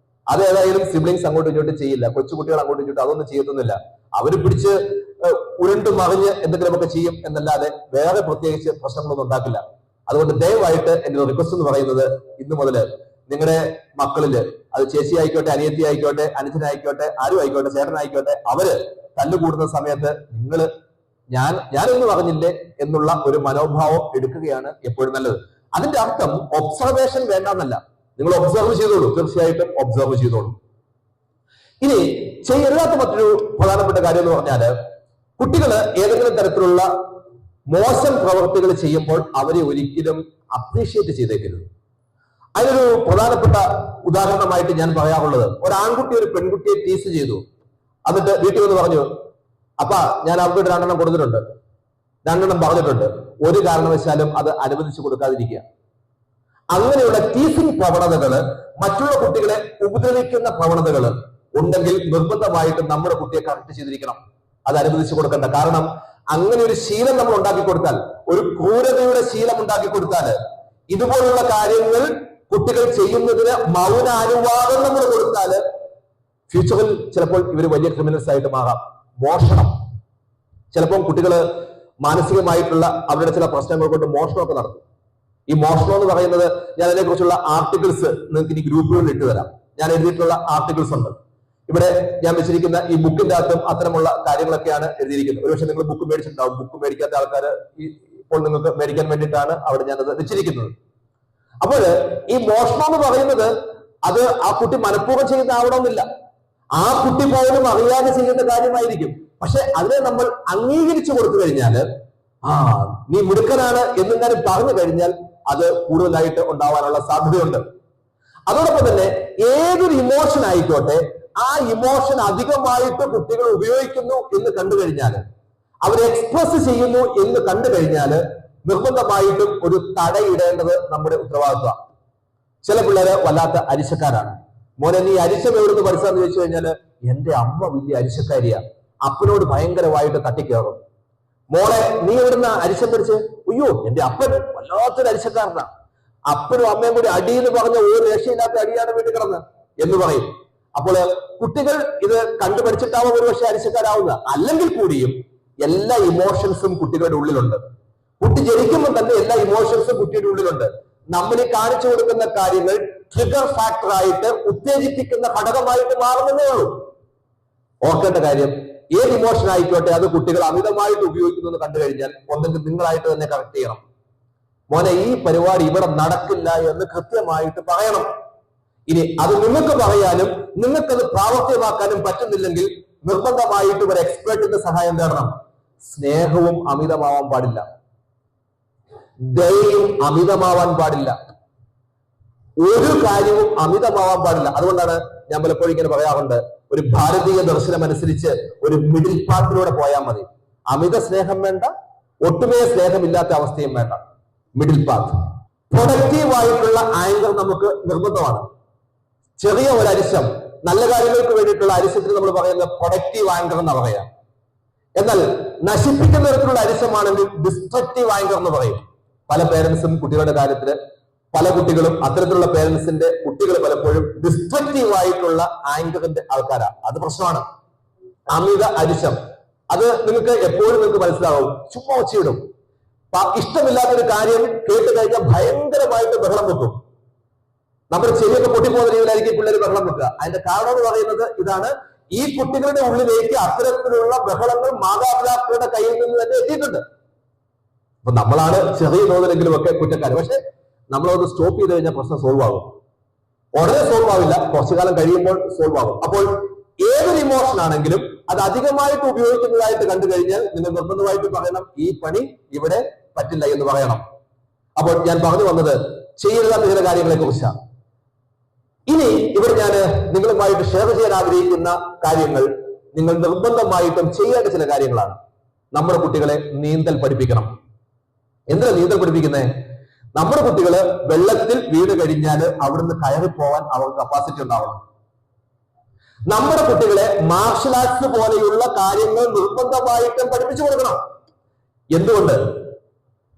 അത് ഏതായാലും സിബ്ലിങ്സ് അങ്ങോട്ടും ഇങ്ങോട്ടും ചെയ്യില്ല. കൊച്ചുകുട്ടികൾ അങ്ങോട്ടും ഇങ്ങോട്ടും അതൊന്നും ചെയ്യത്തൊന്നുമില്ല. അവര് പിടിച്ച് ഉരുണ്ട് മറിഞ്ഞ് എന്തെങ്കിലുമൊക്കെ ചെയ്യും എന്നല്ലാതെ വേറെ പ്രത്യേകിച്ച് പ്രശ്നങ്ങളൊന്നും ഉണ്ടാക്കില്ല. അതുകൊണ്ട് ദയവായിട്ട് എന്റെ റിക്വസ്റ്റ് എന്ന് പറയുന്നത്, ഇന്നു മുതൽ നിങ്ങളുടെ മക്കളില്, അത് ചേച്ചി ആയിക്കോട്ടെ, അനിയത്തി ആയിക്കോട്ടെ, അനുജനായിക്കോട്ടെ, ആരും ആയിക്കോട്ടെ, ചേട്ടനായിക്കോട്ടെ, അവര് തല്ലുകൂടുന്ന സമയത്ത് നിങ്ങൾ ഞാനൊന്നും പറഞ്ഞില്ലേ എന്നുള്ള ഒരു മനോഭാവം എടുക്കുകയാണ് എപ്പോഴും നല്ലത്. അതിന്റെ അർത്ഥം ഒബ്സർവേഷൻ വേണ്ടെന്നല്ല. നിങ്ങൾ ഒബ്സർവ് ചെയ്തോളൂ, തീർച്ചയായിട്ടും ഒബ്സർവ് ചെയ്തോളൂ. ഇനി ചെയ്യരുതാത്ത മറ്റൊരു പ്രധാനപ്പെട്ട കാര്യം എന്ന് പറഞ്ഞാല്, കുട്ടികൾ ഏതെങ്കിലും തരത്തിലുള്ള മോശം പ്രവർത്തികൾ ചെയ്യുമ്പോൾ അവരെ ഒരിക്കലും അപ്രീഷിയേറ്റ് ചെയ്തേക്കരുത്. അതിനൊരു പ്രധാനപ്പെട്ട ഉദാഹരണമായിട്ട് ഞാൻ പറയാറുള്ളത്, ഒരു ആൺകുട്ടി ഒരു പെൺകുട്ടിയെ ടീസ് ചെയ്തു. എന്നിട്ട് വീട്ടിൽ വന്ന് പറഞ്ഞു, അപ്പാ ഞാൻ അവർക്ക് 2 എണ്ണം കൊടുത്തിട്ടുണ്ട്, 2 എണ്ണം പറഞ്ഞിട്ടുണ്ട്, ഒരു കാരണവശാലും അത് അനുവദിച്ചു കൊടുക്കാതിരിക്കുക. അങ്ങനെയുള്ള ടീസിംഗ് പ്രവണതകള്, മറ്റുള്ള കുട്ടികളെ ഉപദ്രവിക്കുന്ന പ്രവണതകള് ഉണ്ടെങ്കിൽ നിർബന്ധമായിട്ടും നമ്മുടെ കുട്ടിയെ കറക്റ്റ് ചെയ്തിരിക്കണം. അത് അനുവദിച്ചു കൊടുക്കണ്ട. കാരണം അങ്ങനെ ഒരു ശീലം നമ്മൾ ഉണ്ടാക്കി കൊടുത്താൽ, ഒരു ക്രൂരതയുടെ ശീലം ഉണ്ടാക്കി കൊടുത്താൽ, ഇതുപോലുള്ള കാര്യങ്ങൾ കുട്ടികൾ ചെയ്യുന്നതിന് മൗന അനുവാദം നമ്മൾ കൊടുത്താൽ ഫ്യൂച്ചറിൽ ചിലപ്പോൾ ഇവർ വലിയ ക്രിമിനൽസ് ആയിട്ട് മാറാം. മോഷണം, ചിലപ്പോൾ കുട്ടികൾ മാനസികമായിട്ടുള്ള അവരുടെ ചില പ്രശ്നങ്ങൾ കൊണ്ട് മോഷണമൊക്കെ നടത്തും. ഈ മോഷണം എന്ന് പറയുന്നത്, ഞാൻ അതിനെക്കുറിച്ചുള്ള ആർട്ടിക്കിൾസ് നിങ്ങൾക്ക് ഇനി ഗ്രൂപ്പുകളിൽ ഇട്ടുതരാം. ഞാൻ എഴുതിയിട്ടുള്ള ആർട്ടിക്കിൾസ് ഉണ്ട്. ഇവിടെ ഞാൻ വെച്ചിരിക്കുന്ന ഈ ബുക്കിന്റെ അകത്തും അത്തരമുള്ള കാര്യങ്ങളൊക്കെയാണ് എഴുതിയിരിക്കുന്നത്. ഒരുപക്ഷെ നിങ്ങൾ ബുക്ക് മേടിച്ചിട്ടുണ്ടാവും. ബുക്ക് മേടിക്കാത്ത ആൾക്കാർ ഇപ്പോൾ നിങ്ങൾക്ക് മേടിക്കാൻ വേണ്ടിയിട്ടാണ് അവിടെ ഞാനത് വെച്ചിരിക്കുന്നത്. അപ്പോൾ ഈ മോഷണം എന്ന് പറയുന്നത്, അത് ആ കുട്ടി മനഃപൂർവ്വം ചെയ്യുന്ന ആവണമെന്നില്ല. ആ കുട്ടി പോലും അറിയാതെ ചെയ്യുന്ന കാര്യമായിരിക്കും. പക്ഷെ അതിനെ നമ്മൾ അംഗീകരിച്ചു കൊടുത്തു കഴിഞ്ഞാല്, നീ മിടുക്കനാണ് എന്നെങ്ങാനും പറഞ്ഞു കഴിഞ്ഞാൽ അത് കൂടുതലായിട്ട് ഉണ്ടാവാനുള്ള സാധ്യതയുണ്ട്. അതോടൊപ്പം തന്നെ ഏതൊരു ഇമോഷൻ ആയിക്കോട്ടെ, ആ ഇമോഷൻ അധികമായിട്ട് കുട്ടികൾ ഉപയോഗിക്കുന്നു എന്ന് കണ്ടു കഴിഞ്ഞാൽ, അവർ എക്സ്പ്രസ് ചെയ്യുന്നു എന്ന് കണ്ടു കഴിഞ്ഞാൽ, നിർബന്ധമായിട്ടും ഒരു തടയിടേണ്ടത് നമ്മുടെ ഉത്തരവാദിത്വമാണ്. ചില പിള്ളേര് വല്ലാത്ത അരിശക്കാരാണ്. മോനെ നീ അരിശം എവിടുന്ന് പഠിച്ചാന്ന് ചോദിച്ചു കഴിഞ്ഞാല്, എന്റെ അമ്മ വലിയ അരിശക്കാരിയാ, അപ്പനോട് ഭയങ്കരമായിട്ട് തട്ടിക്കയറും. മോളെ നീ എവിടുന്ന അരിശം പഠിച്ച്? അയ്യോ എന്റെ അപ്പൻ വല്ലാത്തൊരു അരിശക്കാരനാ, അപ്പനും അമ്മയും കൂടി അടിയെന്ന് പറഞ്ഞ ഒരു രക്ഷയില്ലാത്ത അടിയാണ് വേണ്ടി കിടന്ന് എന്ന് പറയും. അപ്പോൾ കുട്ടികൾ ഇത് കണ്ടുപഠിച്ചിട്ടാവും ഒരുപക്ഷെ അരിശക്കാരാവുക. അല്ലെങ്കിൽ കൂടിയും എല്ലാ ഇമോഷൻസും കുട്ടികളുടെ ഉള്ളിലുണ്ട്. കുട്ടി ജനിക്കുമ്പോൾ തന്നെ എല്ലാ ഇമോഷൻസും കുട്ടിയുടെ ഉള്ളിലുണ്ട്. നമ്മൾ കാണിച്ചു കൊടുക്കുന്ന കാര്യങ്ങൾ ട്രിഗർ ഫാക്ടറായിട്ട്, ഉത്തേജിപ്പിക്കുന്ന ഘടകമായിട്ട് മാറുന്നതേ ഉള്ളൂ. ഓർക്കേണ്ട കാര്യം, ഏത് ഇമോഷൻ ആയിക്കോട്ടെ അത് കുട്ടികൾ അമിതമായിട്ട് ഉപയോഗിക്കുന്നു എന്ന് കണ്ടു കഴിഞ്ഞാൽ ഒന്നെങ്കിൽ നിങ്ങളായിട്ട് തന്നെ കറക്റ്റ് ചെയ്യണം. മോനെ ഈ പരിപാടി ഇവിടെ നടക്കില്ല എന്ന് കൃത്യമായിട്ട് പറയണം. ഇനി അത് നിങ്ങൾക്ക് പറയാനും നിങ്ങൾക്കത് പ്രാവർത്തികമാക്കാനും പറ്റുന്നില്ലെങ്കിൽ നിർബന്ധമായിട്ട് ഒരു എക്സ്പേർട്ടിന്റെ സഹായം തേടണം. സ്നേഹവും അമിതമാവാൻ പാടില്ല, ദയയും അമിതമാവാൻ പാടില്ല, ഒരു കാര്യവും അമിതമാവാൻ പാടില്ല. അതുകൊണ്ടാണ് ഞാൻ പലപ്പോഴും ഇങ്ങനെ പറയാറുണ്ട്, ഒരു ഭാരതീയ ദർശനം അനുസരിച്ച് ഒരു മിഡിൽ പാത്തിലൂടെ പോയാൽ മതി. അമിത സ്നേഹം വേണ്ട, ഒട്ടുമേ സ്നേഹമില്ലാത്ത അവസ്ഥയും വേണ്ട, മിഡിൽ പാത്ത്. പ്രൊഡക്റ്റീവ് ആയിട്ടുള്ള ആങ്കർ നമുക്ക് നിർബന്ധമാണ്. ചെറിയ ഒരു അരിശം, നല്ല കാര്യങ്ങൾക്ക് വേണ്ടിയിട്ടുള്ള അരിശത്തിന് നമ്മൾ പറയുന്നത് പ്രൊഡക്റ്റീവ് ആങ്കർ എന്ന് പറയാം. എന്നാൽ നശിപ്പിക്കുന്ന തരത്തിലുള്ള അരിശമാണെങ്കിൽ ഡിസ്ട്രക്റ്റീവ് ആങ്കർ എന്ന് പറയും. പല പേരൻസും കുട്ടികളുടെ കാര്യത്തിൽ, പല കുട്ടികളും അത്തരത്തിലുള്ള പേരൻസിന്റെ കുട്ടികൾ പലപ്പോഴും ഡിസ്ട്രക്റ്റീവ് ആയിട്ടുള്ള ആങ്കറിന്റെ ആൾക്കാരാണ്. അത് പ്രശ്നമാണ്. അമിത അരിശം അത് നിങ്ങൾക്ക് എപ്പോഴും നിങ്ങൾക്ക് മനസ്സിലാവും. ചുമ്മാ ഒച്ചയിടും. ഇഷ്ടമില്ലാത്തൊരു കാര്യം കേട്ട് കഴിഞ്ഞാൽ ഭയങ്കരമായിട്ട് ബഹളം വെക്കും. നമ്മുടെ ചെവിയൊക്കെ പൊട്ടിപ്പോകുന്ന രീതിയിലായിരിക്കും പിള്ളേർ ബഹളം വെക്കുക. അതിന്റെ കാരണം എന്ന് പറയുന്നത് ഇതാണ്. ഈ കുട്ടികളുടെ ഉള്ളിലേക്ക് അത്തരത്തിലുള്ള ബഹളങ്ങൾ മാതാപിതാക്കളുടെ കയ്യിൽ നിന്ന് തന്നെ എത്തിയിട്ടുണ്ട്. അപ്പൊ നമ്മളാണ് ചെറിയ തോതിലെങ്കിലും ഒക്കെ കുറ്റക്കാർ. പക്ഷെ നമ്മളത് സ്റ്റോപ്പ് ചെയ്ത് കഴിഞ്ഞാൽ പ്രശ്നം സോൾവ് ആകും. ഉടനെ സോൾവ് ആവില്ല, കുറച്ചു കാലം കഴിയുമ്പോൾ സോൾവ് ആകും. അപ്പോൾ ഏതൊരു ഇമോഷൻ ആണെങ്കിലും അത് അധികമായിട്ട് ഉപയോഗിക്കുന്നതായിട്ട് കണ്ടു കഴിഞ്ഞാൽ നിങ്ങൾ നിർബന്ധമായിട്ട് പറയണം, ഈ പണി ഇവിടെ പറ്റില്ല എന്ന് പറയണം. അപ്പോൾ ഞാൻ പറഞ്ഞു വന്നത് ചെയ്യരുതാത്ത ചില കാര്യങ്ങളെ കുറിച്ചാണ്. ഇനി ഇവിടെ ഞാൻ നിങ്ങളുമായിട്ട് ഷെയർ ചെയ്യാൻ ആഗ്രഹിക്കുന്ന കാര്യങ്ങൾ നിങ്ങൾ നിർബന്ധമായിട്ടും ചെയ്യേണ്ട ചില കാര്യങ്ങളാണ്. നമ്മുടെ കുട്ടികളെ നീന്തൽ പഠിപ്പിക്കണം. എന്തിനാ നീന്തൽ പഠിപ്പിക്കുന്നേ? നമ്മുടെ കുട്ടികള് വെള്ളത്തിൽ വീണ് കഴിഞ്ഞാൽ അവിടുന്ന് കയറിപ്പോവാൻ അവർക്ക് കപ്പാസിറ്റി ഉണ്ടാവണം. നമ്മുടെ കുട്ടികളെ മാർഷൽ ആർട്സ് പോലെയുള്ള കാര്യങ്ങൾ നിർബന്ധമായിട്ടും പഠിപ്പിച്ചു കൊടുക്കണം. എന്തുകൊണ്ട്?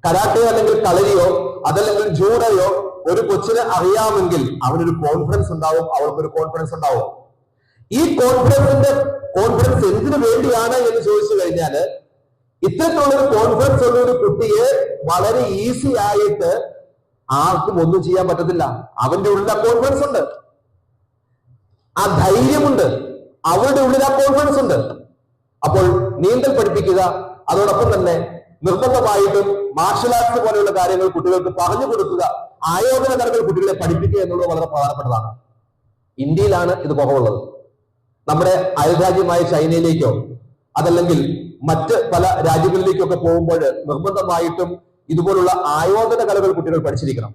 കരാട്ടെ അല്ലെങ്കിൽ കളരിയോ അതല്ലെങ്കിൽ ജൂഡോയോ ഒരു കൊച്ചിന് അറിയാമെങ്കിൽ അവനൊരു കോൺഫിഡൻസ് ഉണ്ടാവും, അവർക്കൊരു കോൺഫിഡൻസ് ഉണ്ടാവും. ഈ കോൺഫിഡൻസ് എന്തിനു വേണ്ടിയാണ് എന്ന് ചോദിച്ചു കഴിഞ്ഞാല്, ഇത്തരത്തിലുള്ളൊരു കോൺഫിഡൻസ് ഉള്ള ഒരു കുട്ടിയെ വളരെ ഈസി ആയിട്ട് ആർക്കും ഒന്നും ചെയ്യാൻ പറ്റത്തില്ല. അവന്റെ ഉള്ളിൽ ആ കോൺഫിഡൻസ് ഉണ്ട്, ആ ധൈര്യമുണ്ട്, അവരുടെ ഉള്ളിൽ ആ കോൺഫിഡൻസ് ഉണ്ട്. അപ്പോൾ നീന്തൽ പഠിപ്പിക്കുക, അതോടൊപ്പം തന്നെ നിർബന്ധമായിട്ടും മാർഷൽ ആർട്സ് പോലെയുള്ള കാര്യങ്ങൾ കുട്ടികൾക്ക് പറഞ്ഞു കൊടുക്കുക, ആയോധന കലകൾ കുട്ടികളെ പഠിപ്പിക്കുക എന്നുള്ളത് വളരെ പ്രധാനപ്പെട്ടതാണ്. ഇന്ത്യയിലാണ് ഇത് കുറവുള്ളത്. നമ്മുടെ അയൽരാജ്യമായ ചൈനയിലേക്കോ അതല്ലെങ്കിൽ മറ്റ് പല രാജ്യങ്ങളിലേക്കൊക്കെ പോകുമ്പോൾ നിർബന്ധമായിട്ടും ഇതുപോലുള്ള ആയോധന കലകൾ കുട്ടികൾ പഠിച്ചിരിക്കണം.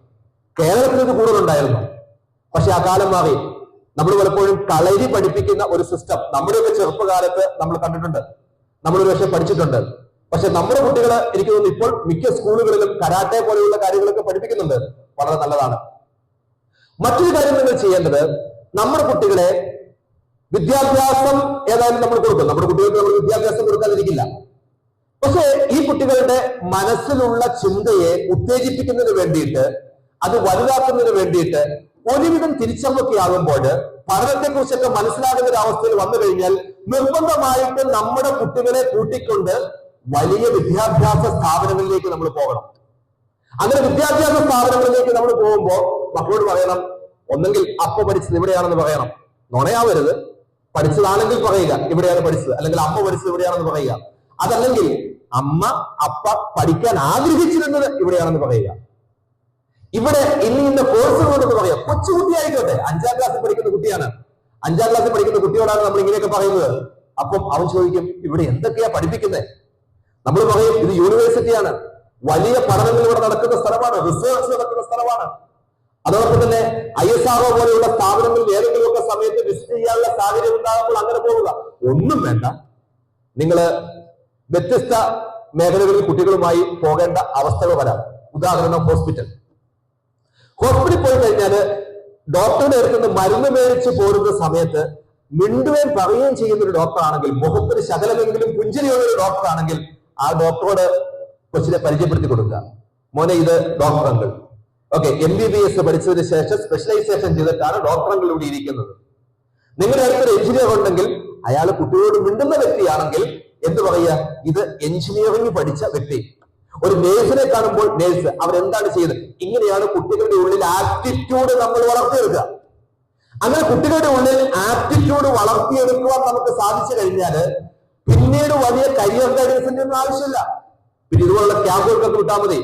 കേരളത്തിൽ ഇത് കൂടുതലുണ്ടായിരുന്നു, പക്ഷെ ആ കാലം മാറി. നമ്മൾ പലപ്പോഴും കളരി പഠിപ്പിക്കുന്ന ഒരു സിസ്റ്റം നമ്മുടെയൊക്കെ ചെറുപ്പകാലത്ത് നമ്മൾ കണ്ടിട്ടുണ്ട്, നമ്മളൊരു പക്ഷെ പഠിച്ചിട്ടുണ്ട്. പക്ഷെ നമ്മുടെ കുട്ടികള് എനിക്ക് തോന്നുന്നു ഇപ്പോൾ മിക്ക സ്കൂളുകളിലും കരാട്ടെ പോലെയുള്ള കാര്യങ്ങളൊക്കെ പഠിപ്പിക്കുന്നുണ്ട്. വളരെ നല്ലതാണ്. മറ്റൊരു കാര്യം നിങ്ങൾ ചെയ്യേണ്ടത്, നമ്മുടെ കുട്ടികളെ വിദ്യാഭ്യാസം ഏതായാലും നമ്മൾ കൊടുക്കും. നമ്മുടെ കുട്ടികൾക്ക് നമ്മൾ വിദ്യാഭ്യാസം കൊടുക്കാതിരിക്കില്ല. പക്ഷെ ഈ കുട്ടികളുടെ മനസ്സിലുള്ള ചിന്തയെ ഉത്തേജിപ്പിക്കുന്നതിന് വേണ്ടിയിട്ട്, അത് വലുതാക്കുന്നതിന് വേണ്ടിയിട്ട് ഒരുവിധം തിരിച്ചറിവൊക്കെ ആകുമ്പോൾ പഠനത്തെ കുറിച്ചൊക്കെ മനസ്സിലാകുന്ന ഒരു അവസ്ഥയിൽ വന്നു കഴിഞ്ഞാൽ നിർബന്ധമായിട്ട് നമ്മുടെ കുട്ടികളെ കൂട്ടിക്കൊണ്ട് വലിയ വിദ്യാഭ്യാസ സ്ഥാപനങ്ങളിലേക്ക് നമ്മൾ പോകണം. അങ്ങനെ വിദ്യാഭ്യാസ സ്ഥാപനങ്ങളിലേക്ക് നമ്മൾ പോകുമ്പോൾ മക്കളോട് പറയണം, ഒന്നെങ്കിൽ അപ്പ പഠിച്ചത് ഇവിടെയാണെന്ന് പറയണം, നുണയാവരുത്. പഠിച്ചതാണെങ്കിൽ പറയുക ഇവിടെയാണ് പഠിച്ചത്, അല്ലെങ്കിൽ അമ്മ പഠിച്ചത് ഇവിടെയാണെന്ന് പറയുക. അതല്ലെങ്കിൽ അമ്മ അപ്പ പഠിക്കാൻ ആഗ്രഹിച്ചിരുന്നത് ഇവിടെയാണെന്ന് പറയുക. ഇവിടെ ഇന്ന കോഴ്സുകളോടെന്ന് പറയാം. കൊച്ചുകുട്ടിയായിക്കോട്ടെ, 5ാം ക്ലാസ്സിൽ പഠിക്കുന്ന കുട്ടിയാണ്, 5ാം ക്ലാസ്സിൽ പഠിക്കുന്ന കുട്ടിയോടാണ് നമ്മൾ ഇങ്ങനെയൊക്കെ പറയുന്നത്. അപ്പം അവൻ ചോദിക്കും, ഇവിടെ എന്തൊക്കെയാ പഠിപ്പിക്കുന്നത്? നമ്മൾ പറയും, ഇത് യൂണിവേഴ്സിറ്റിയാണ്, വലിയ പഠനങ്ങൾ ഇവിടെ നടക്കുന്ന സ്ഥലമാണ്, റിസർച്ച് നടക്കുന്ന സ്ഥലമാണ്. അതോടൊപ്പം തന്നെ ISRO പോലെയുള്ള സ്ഥാപനങ്ങളിൽ ഏതെങ്കിലുമൊക്കെ സമയത്ത് വിസിറ്റ് ചെയ്യാനുള്ള സാഹചര്യം ഉണ്ടാകുമ്പോൾ അങ്ങനെ പോവുക. ഒന്നും വേണ്ട, നിങ്ങള് വ്യത്യസ്ത മേഖലകളിൽ കുട്ടികളുമായി പോകേണ്ട അവസ്ഥകൾ വരാം. ഉദാഹരണം ഹോസ്പിറ്റലിൽ പോയി കഴിഞ്ഞാല് ഡോക്ടറുടെ അടുത്ത് നിന്ന് മരുന്ന് മേടിച്ച് പോരുന്ന സമയത്ത് മിണ്ടുകയും പറയുകയും ചെയ്യുന്ന ഒരു ഡോക്ടർ ആണെങ്കിൽ, മുഖത്തിന് ശകലമെങ്കിലും പുഞ്ചിരിയുള്ള ഒരു ഡോക്ടർ ആണെങ്കിൽ ആ ഡോക്ടറോട് കൊച്ചിനെ പരിചയപ്പെടുത്തി കൊടുക്കുക. മോനെ, ഇത് ഡോക്ടർ അങ്കിൾ. ഓക്കെ, MBBS പഠിച്ചതിന് ശേഷം സ്പെഷ്യലൈസേഷൻ ചെയ്തിട്ടാണ് ഡോക്ടർ അങ്കിൾ ഇവിടെ ഇരിക്കുന്നത്. നിങ്ങളുടെ അടുത്തൊരു എഞ്ചിനീയർ ഉണ്ടെങ്കിൽ അയാൾ കുട്ടികളോട് മിണ്ടുന്ന വ്യക്തിയാണെങ്കിൽ എന്ത് പറയുക? ഇത് എഞ്ചിനീയറിംഗ് പഠിച്ച വ്യക്തി. ഒരു നേഴ്സിനെ കാണുമ്പോൾ നേഴ്സ് അവരെന്താണ് ചെയ്യുന്നത്? ഇങ്ങനെയാണ് കുട്ടികളുടെ ഉള്ളിൽ ആപ്റ്റിറ്റ്യൂഡ് നമ്മൾ വളർത്തിയെടുക്കുക. അങ്ങനെ കുട്ടികളുടെ ഉള്ളിൽ ആപ്റ്റിറ്റ്യൂഡ് വളർത്തിയെടുക്കുവാൻ നമുക്ക് സാധിച്ചു കഴിഞ്ഞാൽ പിന്നീട് വലിയ കരിയർ ഗൈഡൻസിന്റെ ഒന്നും ആവശ്യമില്ല. പിന്നെ ഇതുപോലുള്ള ക്യാമ്പുകൾക്കൊക്കെ വിട്ടാൽ മതി,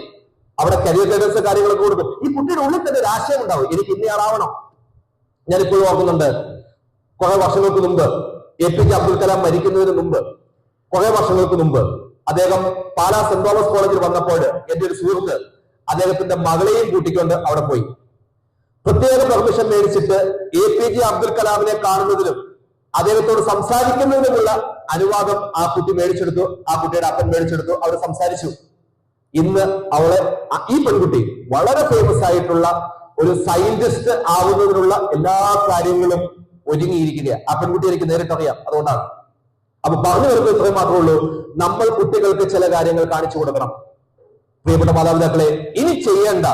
അവിടെ കരിയർ ഗൈഡൻസ് കാര്യങ്ങളൊക്കെ കൊടുക്കും. ഈ കുട്ടിയുടെ ഉള്ളിൽ തന്നെ ഒരു ആശയം ഉണ്ടാവും, എനിക്ക് ഇന്നയാളാവണം. ഞാനിപ്പോഴും ഓർക്കുന്നുണ്ട്, കുറെ വർഷങ്ങൾക്ക് മുമ്പ് APJ അബ്ദുൽ കലാം മരിക്കുന്നതിന് മുമ്പ്, കുറെ വർഷങ്ങൾക്ക് മുമ്പ് അദ്ദേഹം പാലാ സെന്റ് തോമസ് കോളേജിൽ വന്നപ്പോൾ എന്റെ ഒരു സുഹൃത്ത് അദ്ദേഹത്തിന്റെ മകളെയും കൂട്ടിക്കൊണ്ട് അവിടെ പോയി. പ്രത്യേക പെർമിഷൻ മേടിച്ചിട്ട് APJ അബ്ദുൽ കലാമിനെ കാണുന്നതിലും അദ്ദേഹത്തോട് സംസാരിക്കുന്നതിനുമുള്ള അനുവാദം ആ കുട്ടി മേടിച്ചെടുത്തു, ആ കുട്ടിയുടെ അപ്പൻ മേടിച്ചെടുത്തു. അവർ സംസാരിച്ചു. ഇന്ന് ഈ പെൺകുട്ടി വളരെ ഫേമസ് ആയിട്ടുള്ള ഒരു സയന്റിസ്റ്റ് ആവുന്നതിനുള്ള എല്ലാ കാര്യങ്ങളും ഒരുങ്ങിയിരിക്കുക. ആ പെൺകുട്ടി എനിക്ക് നേരിട്ടറിയാം, അതുകൊണ്ടാണ്. അപ്പൊ പറഞ്ഞു വരുന്നത് ഇത്രയും മാത്രമേ ഉള്ളൂ, നമ്മൾ കുട്ടികൾക്ക് ചില കാര്യങ്ങൾ കാണിച്ചു കൊടുക്കണം. പ്രിയപ്പെട്ട മാതാപിതാക്കളെ, ഇനി ചെയ്യേണ്ട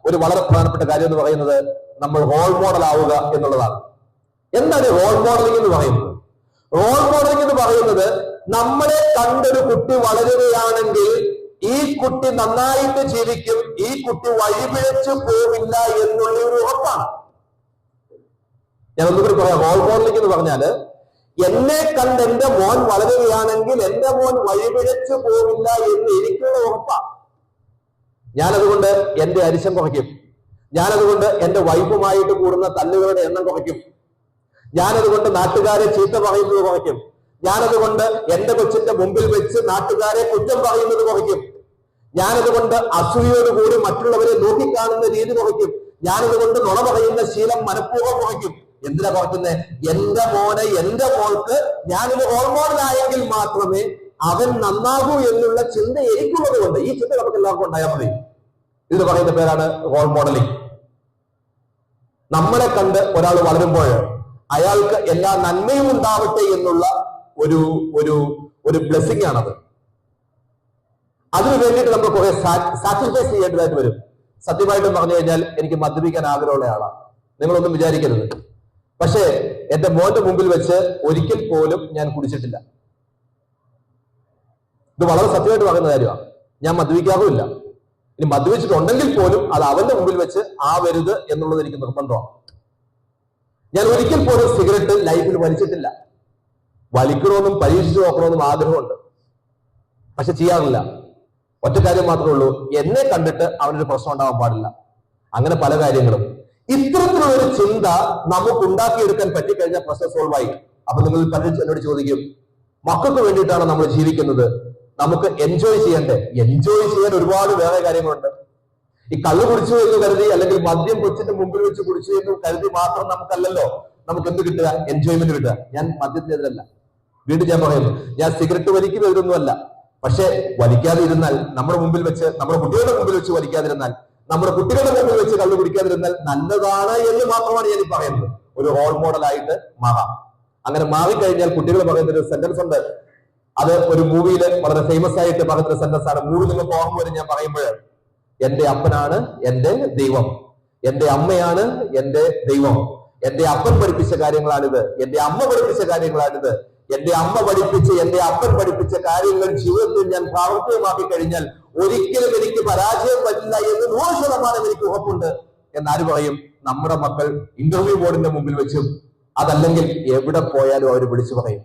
ഒരു വളരെ പ്രധാനപ്പെട്ട കാര്യം എന്ന് പറയുന്നത് നമ്മൾ റോൾ മോഡൽ ആവുക എന്നുള്ളതാണ്. എന്താണ് റോൾ മോഡലിംഗ് എന്ന് പറയുന്നത്? റോൾ മോഡലിംഗ് എന്ന് പറയുന്നത് നമ്മളെ കണ്ടൊരു കുട്ടി വളരുകയാണെങ്കിൽ ഈ കുട്ടി നന്നായിട്ട് ജീവിക്കും, ഈ കുട്ടി വഴിപിഴച്ചു പോവില്ല എന്നുള്ള ഒരു ഉറപ്പാണ്. ഞാൻ ഒന്നുകൂടി പറയാം. റോൾ മോഡലിംഗ് എന്ന് പറഞ്ഞാല് എന്നെ കണ്ട് എന്റെ മോൻ വളരുകയാണെങ്കിൽ എന്റെ മോൻ വഴിപിഴച്ചു പോവില്ല എന്ന് എനിക്കുള്ള ഉറപ്പാണ്. ഞാനതുകൊണ്ട് എന്റെ അരിശം കുറയ്ക്കും. ഞാനതുകൊണ്ട് എന്റെ വൈഫുമായിട്ട് കൂടുന്ന തല്ലുകളുടെ എണ്ണം കുറയ്ക്കും. ഞാനതുകൊണ്ട് നാട്ടുകാരെ ചീത്ത പറയുന്നത് കുറയ്ക്കും. ഞാനതുകൊണ്ട് എന്റെ കൊച്ചിന്റെ മുമ്പിൽ വെച്ച് നാട്ടുകാരെ കുറ്റം പറയുന്നത് കുറയ്ക്കും. ഞാനതുകൊണ്ട് അസൂയോടുകൂടി മറ്റുള്ളവരെ നോക്കിക്കാണുന്ന രീതി കുറയ്ക്കും. ഞാനതുകൊണ്ട് നുണ പറയുന്ന ശീലം മനഃപൂർവ്വം കുറയ്ക്കും. എന്തിനാ കുറയ്ക്കുന്നത്? എന്റെ മോനെ, എന്റെ മോൾക്ക് ഞാനൊരു റോൾ മോഡലായെങ്കിൽ മാത്രമേ അവൻ നന്നാകൂ എന്നുള്ള ചിന്ത എനിക്കുള്ളത് കൊണ്ട്. ഈ ചിന്ത നമുക്ക് എല്ലാവർക്കും ഉണ്ടായാൽ മതി. ഇത് പറയുന്ന പേരാണ് റോൾ മോഡലിംഗ്. നമ്മളെ കണ്ട് ഒരാൾ വളരുമ്പോൾ അയാൾക്ക് എല്ലാ നന്മയും ഉണ്ടാവട്ടെ എന്നുള്ള ഒരു ഒരു ഒരു ബ്ലെസ്സിംഗ് ആണത്. അതിനു വേണ്ടിയിട്ട് നമ്മൾ കുറെ സാക്രിഫൈസ് ചെയ്യേണ്ടതായിട്ട് വരും. സത്യമായിട്ടും പറഞ്ഞു കഴിഞ്ഞാൽ എനിക്ക് മദ്യപിക്കാൻ ആഗ്രഹമുള്ള ആളാണ്, നിങ്ങളൊന്നും വിചാരിക്കരുത്. പക്ഷേ എന്റെ മോന്റെ മുമ്പിൽ വെച്ച് ഒരിക്കൽ പോലും ഞാൻ കുടിച്ചിട്ടില്ല. ഇത് വളരെ സത്യമായിട്ട് പറയുന്ന കാര്യമാണ്. ഞാൻ മദ്യപിക്കാറുമില്ല. ഇനി മദ്യപിച്ചിട്ടുണ്ടെങ്കിൽ പോലും അത് അവന്റെ മുമ്പിൽ വെച്ച് ആവരുത് എന്നുള്ളത് എനിക്ക് നിർബന്ധമാണ്. ഞാൻ ഒരിക്കൽ പോലും സിഗരറ്റ് ലൈഫിൽ വലിച്ചിട്ടില്ല. വലിക്കണമെന്നും പരീക്ഷിച്ചു നോക്കണമെന്നും ആഗ്രഹമുണ്ട്, പക്ഷെ ചെയ്യാറില്ല. ഒറ്റ കാര്യം മാത്രമേ ഉള്ളൂ, എന്നെ കണ്ടിട്ട് അവനൊരു പ്രശ്നം ഉണ്ടാവാൻ പാടില്ല. അങ്ങനെ പല കാര്യങ്ങളും. ഇത്തരത്തിലുള്ള ഒരു ചിന്ത നമുക്ക് ഉണ്ടാക്കിയെടുക്കാൻ പറ്റിക്കഴിഞ്ഞാൽ പ്രശ്നം സോൾവ് ആയി. അപ്പൊ നിങ്ങൾ പലരും എന്നോട് ചോദിക്കും, മക്കൾക്ക് വേണ്ടിയിട്ടാണ് നമ്മൾ ജീവിക്കുന്നത്, നമുക്ക് എൻജോയ് ചെയ്യണ്ടേ? എൻജോയ് ചെയ്യാൻ ഒരുപാട് വേറെ കാര്യങ്ങളുണ്ട്. ഈ കള്ളു കുടിച്ചു എന്ന് കരുതി, അല്ലെങ്കിൽ മദ്യം കൊച്ചിന്റെ മുമ്പിൽ വെച്ച് കുടിച്ചു എന്ന് കരുതി മാത്രം നമുക്കല്ലല്ലോ നമുക്ക് എന്ത് കിട്ടുക? എൻജോയ്മെന്റ് കിട്ടുക. ഞാൻ മദ്യത്തിനെതിരല്ല, വീണ്ടും ഞാൻ പറയുന്നു, ഞാൻ സിഗരറ്റ് വലിക്കുന്നതൊന്നുമല്ല. പക്ഷെ വലിക്കാതെ ഇരുന്നാൽ, നമ്മുടെ മുമ്പിൽ വെച്ച്, നമ്മുടെ കുട്ടികളുടെ മുമ്പിൽ വെച്ച് വലിക്കാതിരുന്നാൽ, നമ്മുടെ കുട്ടികളുടെ മുമ്പിൽ വെച്ച് കള്ളു കുടിക്കാതിരുന്നാൽ നല്ലതാണ് എന്ന് മാത്രമാണ് ഞാൻ പറയുന്നത്. ഒരു റോൾ മോഡലായിട്ട് മാറാം. അങ്ങനെ മാറിക്കഴിഞ്ഞാൽ കുട്ടികൾ പറയുന്ന ഒരു സെന്റൻസ് ഉണ്ട്. അത് ഒരു മൂവിയിൽ വളരെ ഫേമസ് ആയിട്ട് പറയുന്ന സെന്റൻസ് ആണ്. മൂവി നിങ്ങൾക്ക് ഓർമ്മ വരും ഞാൻ പറയുമ്പോൾ, എന്റെ അപ്പനാണ് എന്റെ ദൈവം, എന്റെ അമ്മയാണ് എന്റെ ദൈവം, എന്റെ അപ്പൻ പഠിപ്പിച്ച കാര്യങ്ങളാണിത്, എന്റെ അമ്മ പഠിപ്പിച്ച കാര്യങ്ങളാണിത്, എന്റെ അമ്മ പഠിപ്പിച്ച് എന്റെ അപ്പൻ പഠിപ്പിച്ച കാര്യങ്ങൾ ജീവിതത്തിൽ ഞാൻ പ്രാവർത്തികമാക്കി കഴിഞ്ഞാൽ ഒരിക്കലും എനിക്ക് പരാജയം പറ്റില്ല എന്ന് 100% എനിക്ക് ഉറപ്പുണ്ട് എന്നാര് പറയും? നമ്മുടെ മക്കൾ ഇന്റർവ്യൂ ബോർഡിന്റെ മുമ്പിൽ വെച്ചും അതല്ലെങ്കിൽ എവിടെ പോയാലും അവർ വിളിച്ചു പറയും.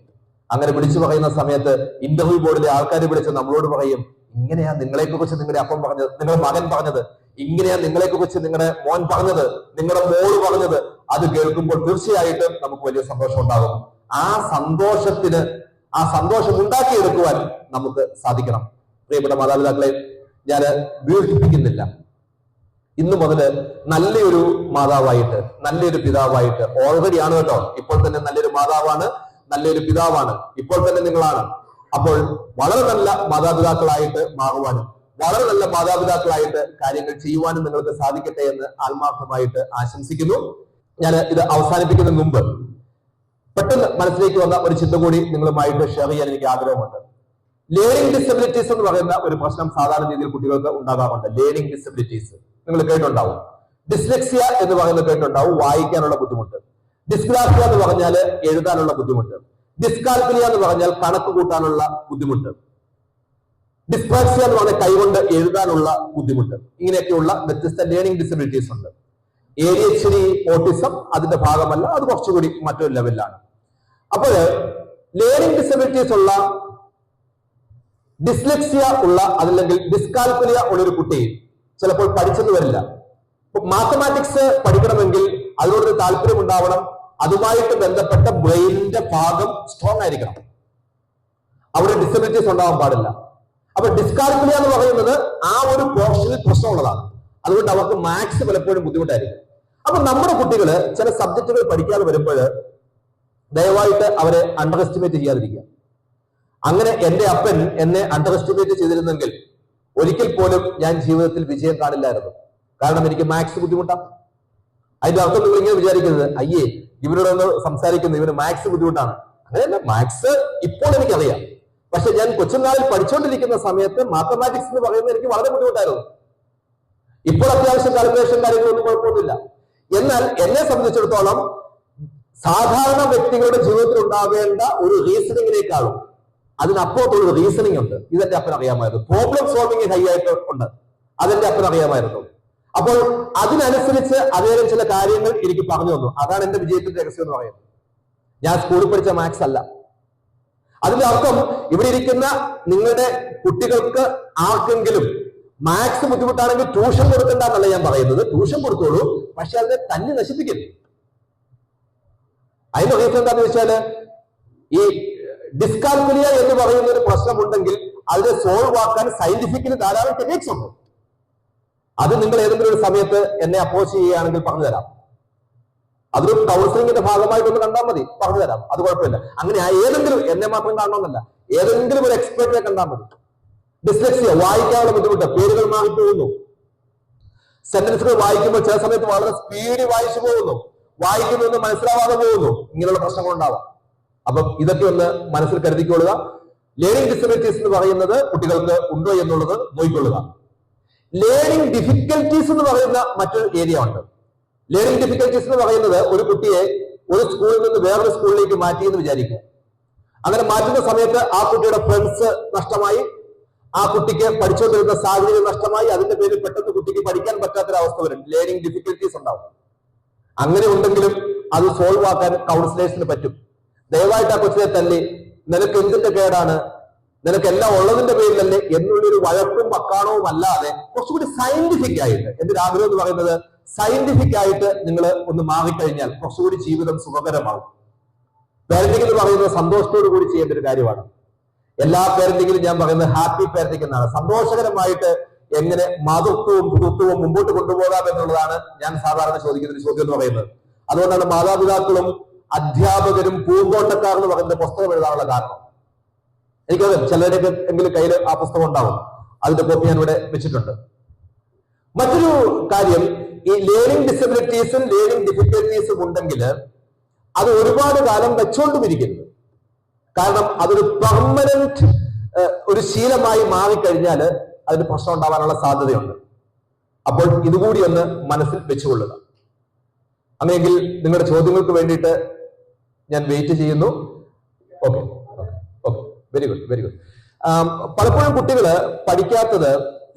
അങ്ങനെ വിളിച്ചു പറയുന്ന സമയത്ത് ഇന്റർവ്യൂ ബോർഡിലെ ആൾക്കാർ വിളിച്ച് നമ്മളോട് പറയും, ഇങ്ങനെയാ നിങ്ങളെ കുറിച്ച് നിങ്ങളുടെ അപ്പം പറഞ്ഞത്, നിങ്ങളുടെ മകൻ പറഞ്ഞത്, ഇങ്ങനെയാ നിങ്ങളെ കുറിച്ച് നിങ്ങളുടെ മോൻ പറഞ്ഞത്, നിങ്ങളുടെ മോള് പറഞ്ഞത്. അത് കേൾക്കുമ്പോൾ തീർച്ചയായിട്ടും നമുക്ക് വലിയ സന്തോഷം ഉണ്ടാകും. ആ സന്തോഷം ഉണ്ടാക്കിയെടുക്കുവാൻ നമുക്ക് സാധിക്കണം. പ്രിയപ്പെട്ട മാതാപിതാക്കളെ, ഞാൻ ദീർഘിപ്പിക്കുന്നില്ല. ഇന്നു മുതല് നല്ലൊരു മാതാവായിട്ട്, നല്ലൊരു പിതാവായിട്ട് ഓൾറെഡി ആണ് കേട്ടോ. ഇപ്പോൾ തന്നെ നല്ലൊരു മാതാവാണ്, നല്ലൊരു പിതാവാണ്, ഇപ്പോൾ തന്നെ നിങ്ങളാണ്. അപ്പോൾ വളരെ നല്ല മാതാപിതാക്കളായിട്ട് മാറുവാനും വളരെ നല്ല മാതാപിതാക്കളായിട്ട് കാര്യങ്ങൾ ചെയ്യുവാനും നിങ്ങൾക്ക് സാധിക്കട്ടെ എന്ന് ആത്മാർത്ഥമായിട്ട് ആശംസിക്കുന്നു. ഞാൻ ഇത് അവസാനിപ്പിക്കുന്നതിന് മുമ്പ് പെട്ടെന്ന് മനസ്സിലേക്ക് വന്ന ഒരു ചിന്ത കൂടി നിങ്ങളുമായിട്ട് ഷെയർ ചെയ്യാൻ എനിക്ക് ആഗ്രഹമുണ്ട്. ലേണിംഗ് ഡിസബിലിറ്റീസ് എന്ന് പറയുന്ന ഒരു പ്രശ്നം സാധാരണ രീതിയിൽ കുട്ടികൾക്ക് ഉണ്ടാകാറുണ്ട്. ലേണിംഗ് ഡിസബിലിറ്റീസ് നിങ്ങൾ കേട്ടുണ്ടാവും. ഡിസ്ലെക്സിയ എന്ന് പറയുന്നത് കേട്ടുണ്ടാവും, വായിക്കാനുള്ള ബുദ്ധിമുട്ട്. ഡിസ്ഗ്രാഫിയ എന്ന് പറഞ്ഞാൽ എഴുതാനുള്ള ബുദ്ധിമുട്ട്. ഡിസ്കാൽക്കുലിയ എന്ന് പറഞ്ഞാൽ കണക്ക് കൂട്ടാനുള്ള ബുദ്ധിമുട്ട്. ഡിസ്പ്രാക്സിയ എന്ന് പറഞ്ഞാൽ കൈകൊണ്ട് എഴുതാനുള്ള ബുദ്ധിമുട്ട്. ഇങ്ങനെയൊക്കെയുള്ള വ്യത്യസ്ത ലേണിംഗ് ഡിസബിലിറ്റീസ് ഉണ്ട്. ADHD, ഓട്ടിസം അതിന്റെ ഭാഗമല്ല, അത് കുറച്ചുകൂടി മറ്റൊരു ലെവലിലാണ്. അപ്പോൾ ലേണിംഗ് ഡിസബിലിറ്റീസ് ഉള്ള, ഡിസ്ലെക്സിയ ഉള്ള, അതല്ലെങ്കിൽ ഡിസ്കാൽക്കുലിയ ഉള്ള ഒരു കുട്ടി ചിലപ്പോൾ പഠിച്ചെന്ന് വരില്ല. മാത്തമാറ്റിക്സ് പഠിക്കണമെങ്കിൽ അതിനോടൊരു താല്പര്യം ഉണ്ടാവണം. അതുമായിട്ട് ബന്ധപ്പെട്ട ബ്രെയിനിന്റെ ഭാഗം സ്ട്രോങ് ആയിരിക്കണം. അവിടെ ഡിസബിലിറ്റീസ് ഉണ്ടാവാൻ പാടില്ല. അപ്പൊ ഡിസ്കാൽക്കുലിയ എന്ന് പറയുന്നത് ആ ഒരു പോർഷനിൽ പ്രശ്നമുള്ളതാണ്. അതുകൊണ്ട് അവർക്ക് മാത്സ് പലപ്പോഴും ബുദ്ധിമുട്ടായിരിക്കും. അപ്പൊ നമ്മുടെ കുട്ടികള് ചില സബ്ജക്റ്റുകൾ പഠിക്കാതെ വരുമ്പോൾ ദയവായിട്ട് അവരെ അണ്ടർ എസ്റ്റിമേറ്റ് ചെയ്യാതിരിക്കുക. അങ്ങനെ എന്റെ അപ്പൻ എന്നെ അണ്ടർ എസ്റ്റിമേറ്റ് ചെയ്തിരുന്നെങ്കിൽ ഒരിക്കൽ പോലും ഞാൻ ജീവിതത്തിൽ വിജയം കാണില്ലായിരുന്നു. കാരണം എനിക്ക് മാത്സ് ബുദ്ധിമുട്ടാണ്. അതിന്റെ അർത്ഥം നിങ്ങൾ ഇങ്ങനെ വിചാരിക്കുന്നത്, അയ്യേ ഇവരോടൊന്ന് സംസാരിക്കുന്നു, ഇവന് മാത്സ് ബുദ്ധിമുട്ടാണ്. അങ്ങനെയല്ല, മാത്സ് ഇപ്പോൾ എനിക്കറിയാം. പക്ഷെ ഞാൻ കൊച്ചുനാളിൽ പഠിച്ചുകൊണ്ടിരിക്കുന്ന സമയത്ത് മാത്തമാറ്റിക്സ് എന്ന് പറയുന്നത് എനിക്ക് വളരെ ബുദ്ധിമുട്ടായിരുന്നു. ഇപ്പോൾ അത്യാവശ്യം കാൽക്കുലേഷൻ കാര്യങ്ങളൊന്നും കുഴപ്പമൊന്നുമില്ല. എന്നാൽ എന്നെ സംബന്ധിച്ചിടത്തോളം സാധാരണ വ്യക്തികളുടെ ജീവിതത്തിൽ ഉണ്ടാവേണ്ട ഒരു റീസണിങ്ങിനേക്കാളും അതിനപ്പുറത്തുള്ള റീസണിങ് ഉണ്ട്. ഇതെന്റെ അപ്പൻ അറിയാമായിരുന്നു. പ്രോബ്ലം സോൾവിങ് ഹൈ ആയിട്ട് ഉണ്ട്, അതെന്റെ അപ്പൻ അറിയാമായിരുന്നു. അപ്പോൾ അതിനനുസരിച്ച് അദ്ദേഹം ചില കാര്യങ്ങൾ എനിക്ക് പറഞ്ഞു തന്നു. അതാണ് എന്റെ വിജയത്തിന്റെ രഹസ്യം എന്ന് പറയുന്നത്. ഞാൻ സ്കൂളിൽ പഠിച്ച മാത്സ് അല്ല. അതിന്റെ അർത്ഥം ഇവിടെ ഇരിക്കുന്ന നിങ്ങളുടെ കുട്ടികൾക്ക് ആർക്കെങ്കിലും മാത്സ് ബുദ്ധിമുട്ടാണെങ്കിൽ ട്യൂഷൻ കൊടുക്കണ്ട എന്നല്ല ഞാൻ പറയുന്നത്. ട്യൂഷൻ കൊടുത്തോളൂ, പക്ഷെ അതിനെ തന്നെ നശിപ്പിക്കരുത്. അതിന്റെ റീസൺ എന്താണെന്ന് വെച്ചാല്, ഈ ഡിസ്കാൽക്കുലിയ എന്ന് പറയുന്ന ഒരു പ്രശ്നമുണ്ടെങ്കിൽ അതിനെ സോൾവ് ആക്കാൻ സയന്റിഫിക്കലി ധാരാളം ടെക്നിക്സ് ഉണ്ട്. അത് നിങ്ങൾ ഏതെങ്കിലും ഒരു സമയത്ത് എന്നെ അപ്രോച്ച് ചെയ്യുകയാണെങ്കിൽ പറഞ്ഞു തരാം. അതൊരു കൗൺസിലിംഗിന്റെ ഭാഗമായിട്ടൊന്ന് കണ്ടാൽ മതി, പറഞ്ഞു തരാം, അത് കുഴപ്പമില്ല. അങ്ങനെ ഏതെങ്കിലും, എന്നെ മാത്രം കാണണമെന്നല്ല, ഏതെങ്കിലും ഒരു എക്സ്പെർട്ടിനെ കണ്ടാൽ മതി. ഡിസ്ലെക്സിയ, വായിക്കാനുള്ള ബുദ്ധിമുട്ട്, പേരുകൾ മാറിപ്പോകുന്നു, സെന്റൻസുകൾ വായിക്കുമ്പോൾ ചില സമയത്ത് വളരെ സ്പീഡിൽ വായിച്ചു പോകുന്നു, വായിക്കുന്നൊന്നും മനസ്സിലാവാതെ പോകുന്നു, ഇങ്ങനെയുള്ള പ്രശ്നങ്ങൾ ഉണ്ടാവാം. അപ്പം ഇതൊക്കെ ഒന്ന് മനസ്സിൽ കരുതിക്കൊള്ളുക. ലേണിംഗ് ഡിസബിലിറ്റീസ് എന്ന് പറയുന്നത് കുട്ടികൾക്ക് ഉണ്ടോ എന്നുള്ളത് നോക്കിക്കൊള്ളുക. ലേണിംഗ് ഡിഫിക്കൽറ്റീസ് എന്ന് പറയുന്ന മറ്റൊരു ഏരിയ ഉണ്ട്. ലേണിംഗ് ഡിഫിക്കൽറ്റീസ് എന്ന് പറയുന്നത് ഒരു കുട്ടിയെ ഒരു സ്കൂളിൽ നിന്ന് വേറൊരു സ്കൂളിലേക്ക് മാറ്റി എന്ന് വിചാരിക്കുക. അങ്ങനെ മാറ്റുന്ന സമയത്ത് ആ കുട്ടിയുടെ ഫ്രണ്ട്സ് നഷ്ടമായി, ആ കുട്ടിക്ക് പഠിച്ചുകൊണ്ടിരുന്ന സാഹചര്യം നഷ്ടമായി, അതിന്റെ പേരിൽ പെട്ടെന്ന് കുട്ടിക്ക് പഠിക്കാൻ പറ്റാത്തൊരവസ്ഥ വരും. ലേണിംഗ് ഡിഫിക്കൽറ്റീസ് ഉണ്ടാവും. അങ്ങനെ ഉണ്ടെങ്കിലും അത് സോൾവ് ആക്കാൻ കൗൺസിലേഴ്സിന് പറ്റും. ദയവായിട്ട് ആ കൊച്ചിനെ തല്ലി നിനക്ക് എന്തിന്റെ കേടാണ്, നിനക്ക് എല്ലാം ഉള്ളതിന്റെ പേരിലല്ലേ എന്നുള്ളൊരു വഴക്കും പക്കാണവും അല്ലാതെ കുറച്ചുകൂടി സയന്റിഫിക് ആയിട്ട്, എന്റെ ആഗ്രഹം എന്ന് പറയുന്നത് സയന്റിഫിക് ആയിട്ട് നിങ്ങൾ ഒന്ന് മാറിക്കഴിഞ്ഞാൽ കുറച്ചുകൂടി ജീവിതം സുഖകരമാവും. പാരന്റിംഗ് എന്ന് പറയുന്നത് സന്തോഷത്തോടു കൂടി ചെയ്യേണ്ട ഒരു കാര്യമാണ്. എല്ലാ പാരന്റിങ്ങിലും ഞാൻ പറയുന്നത് ഹാപ്പി പാരന്റിംഗ് എന്നാണ്. സന്തോഷകരമായിട്ട് എങ്ങനെ മാതൃത്വവും പിതൃത്വവും മുമ്പോട്ട് കൊണ്ടുപോകാം എന്നുള്ളതാണ് ഞാൻ സാധാരണ ചോദിക്കുന്ന ഒരു ചോദ്യം എന്ന് പറയുന്നത്. അതുകൊണ്ടാണ് മാതാപിതാക്കളും അധ്യാപകരും പൂന്തോട്ടക്കാർ എന്ന് പറയുന്ന പുസ്തകം എഴുതാനുള്ള കാരണം. എനിക്കത് ചിലരുടെയൊക്കെ എങ്കിലും കയ്യിൽ ആ പുസ്തകം ഉണ്ടാവും. അതിന്റെ കോപ്പി ഞാൻ ഇവിടെ വെച്ചിട്ടുണ്ട്. മറ്റൊരു കാര്യം, ഈ ലേണിംഗ് ഡിസബിലിറ്റീസും ലേണിംഗ് ഡിഫിക്കൽറ്റീസും ഉണ്ടെങ്കിൽ അത് ഒരുപാട് കാലം വെച്ചുകൊണ്ടുമിരിക്കരുത്. കാരണം അതൊരു പെർമനന്റ് ഒരു ശീലമായി മാറിക്കഴിഞ്ഞാൽ അതിന് പ്രശ്നം ഉണ്ടാവാനുള്ള സാധ്യതയുണ്ട്. അപ്പോൾ ഇതുകൂടി ഒന്ന് മനസ്സിൽ വെച്ചുകൊള്ളുക. അങ്ങനെയെങ്കിൽ നിങ്ങളുടെ ചോദ്യങ്ങൾക്ക് വേണ്ടിയിട്ട് ഞാൻ വെയിറ്റ് ചെയ്യുന്നു. Okay, very good, very good. പലപ്പോഴും കുട്ടികൾ പഠിക്കാത്തത്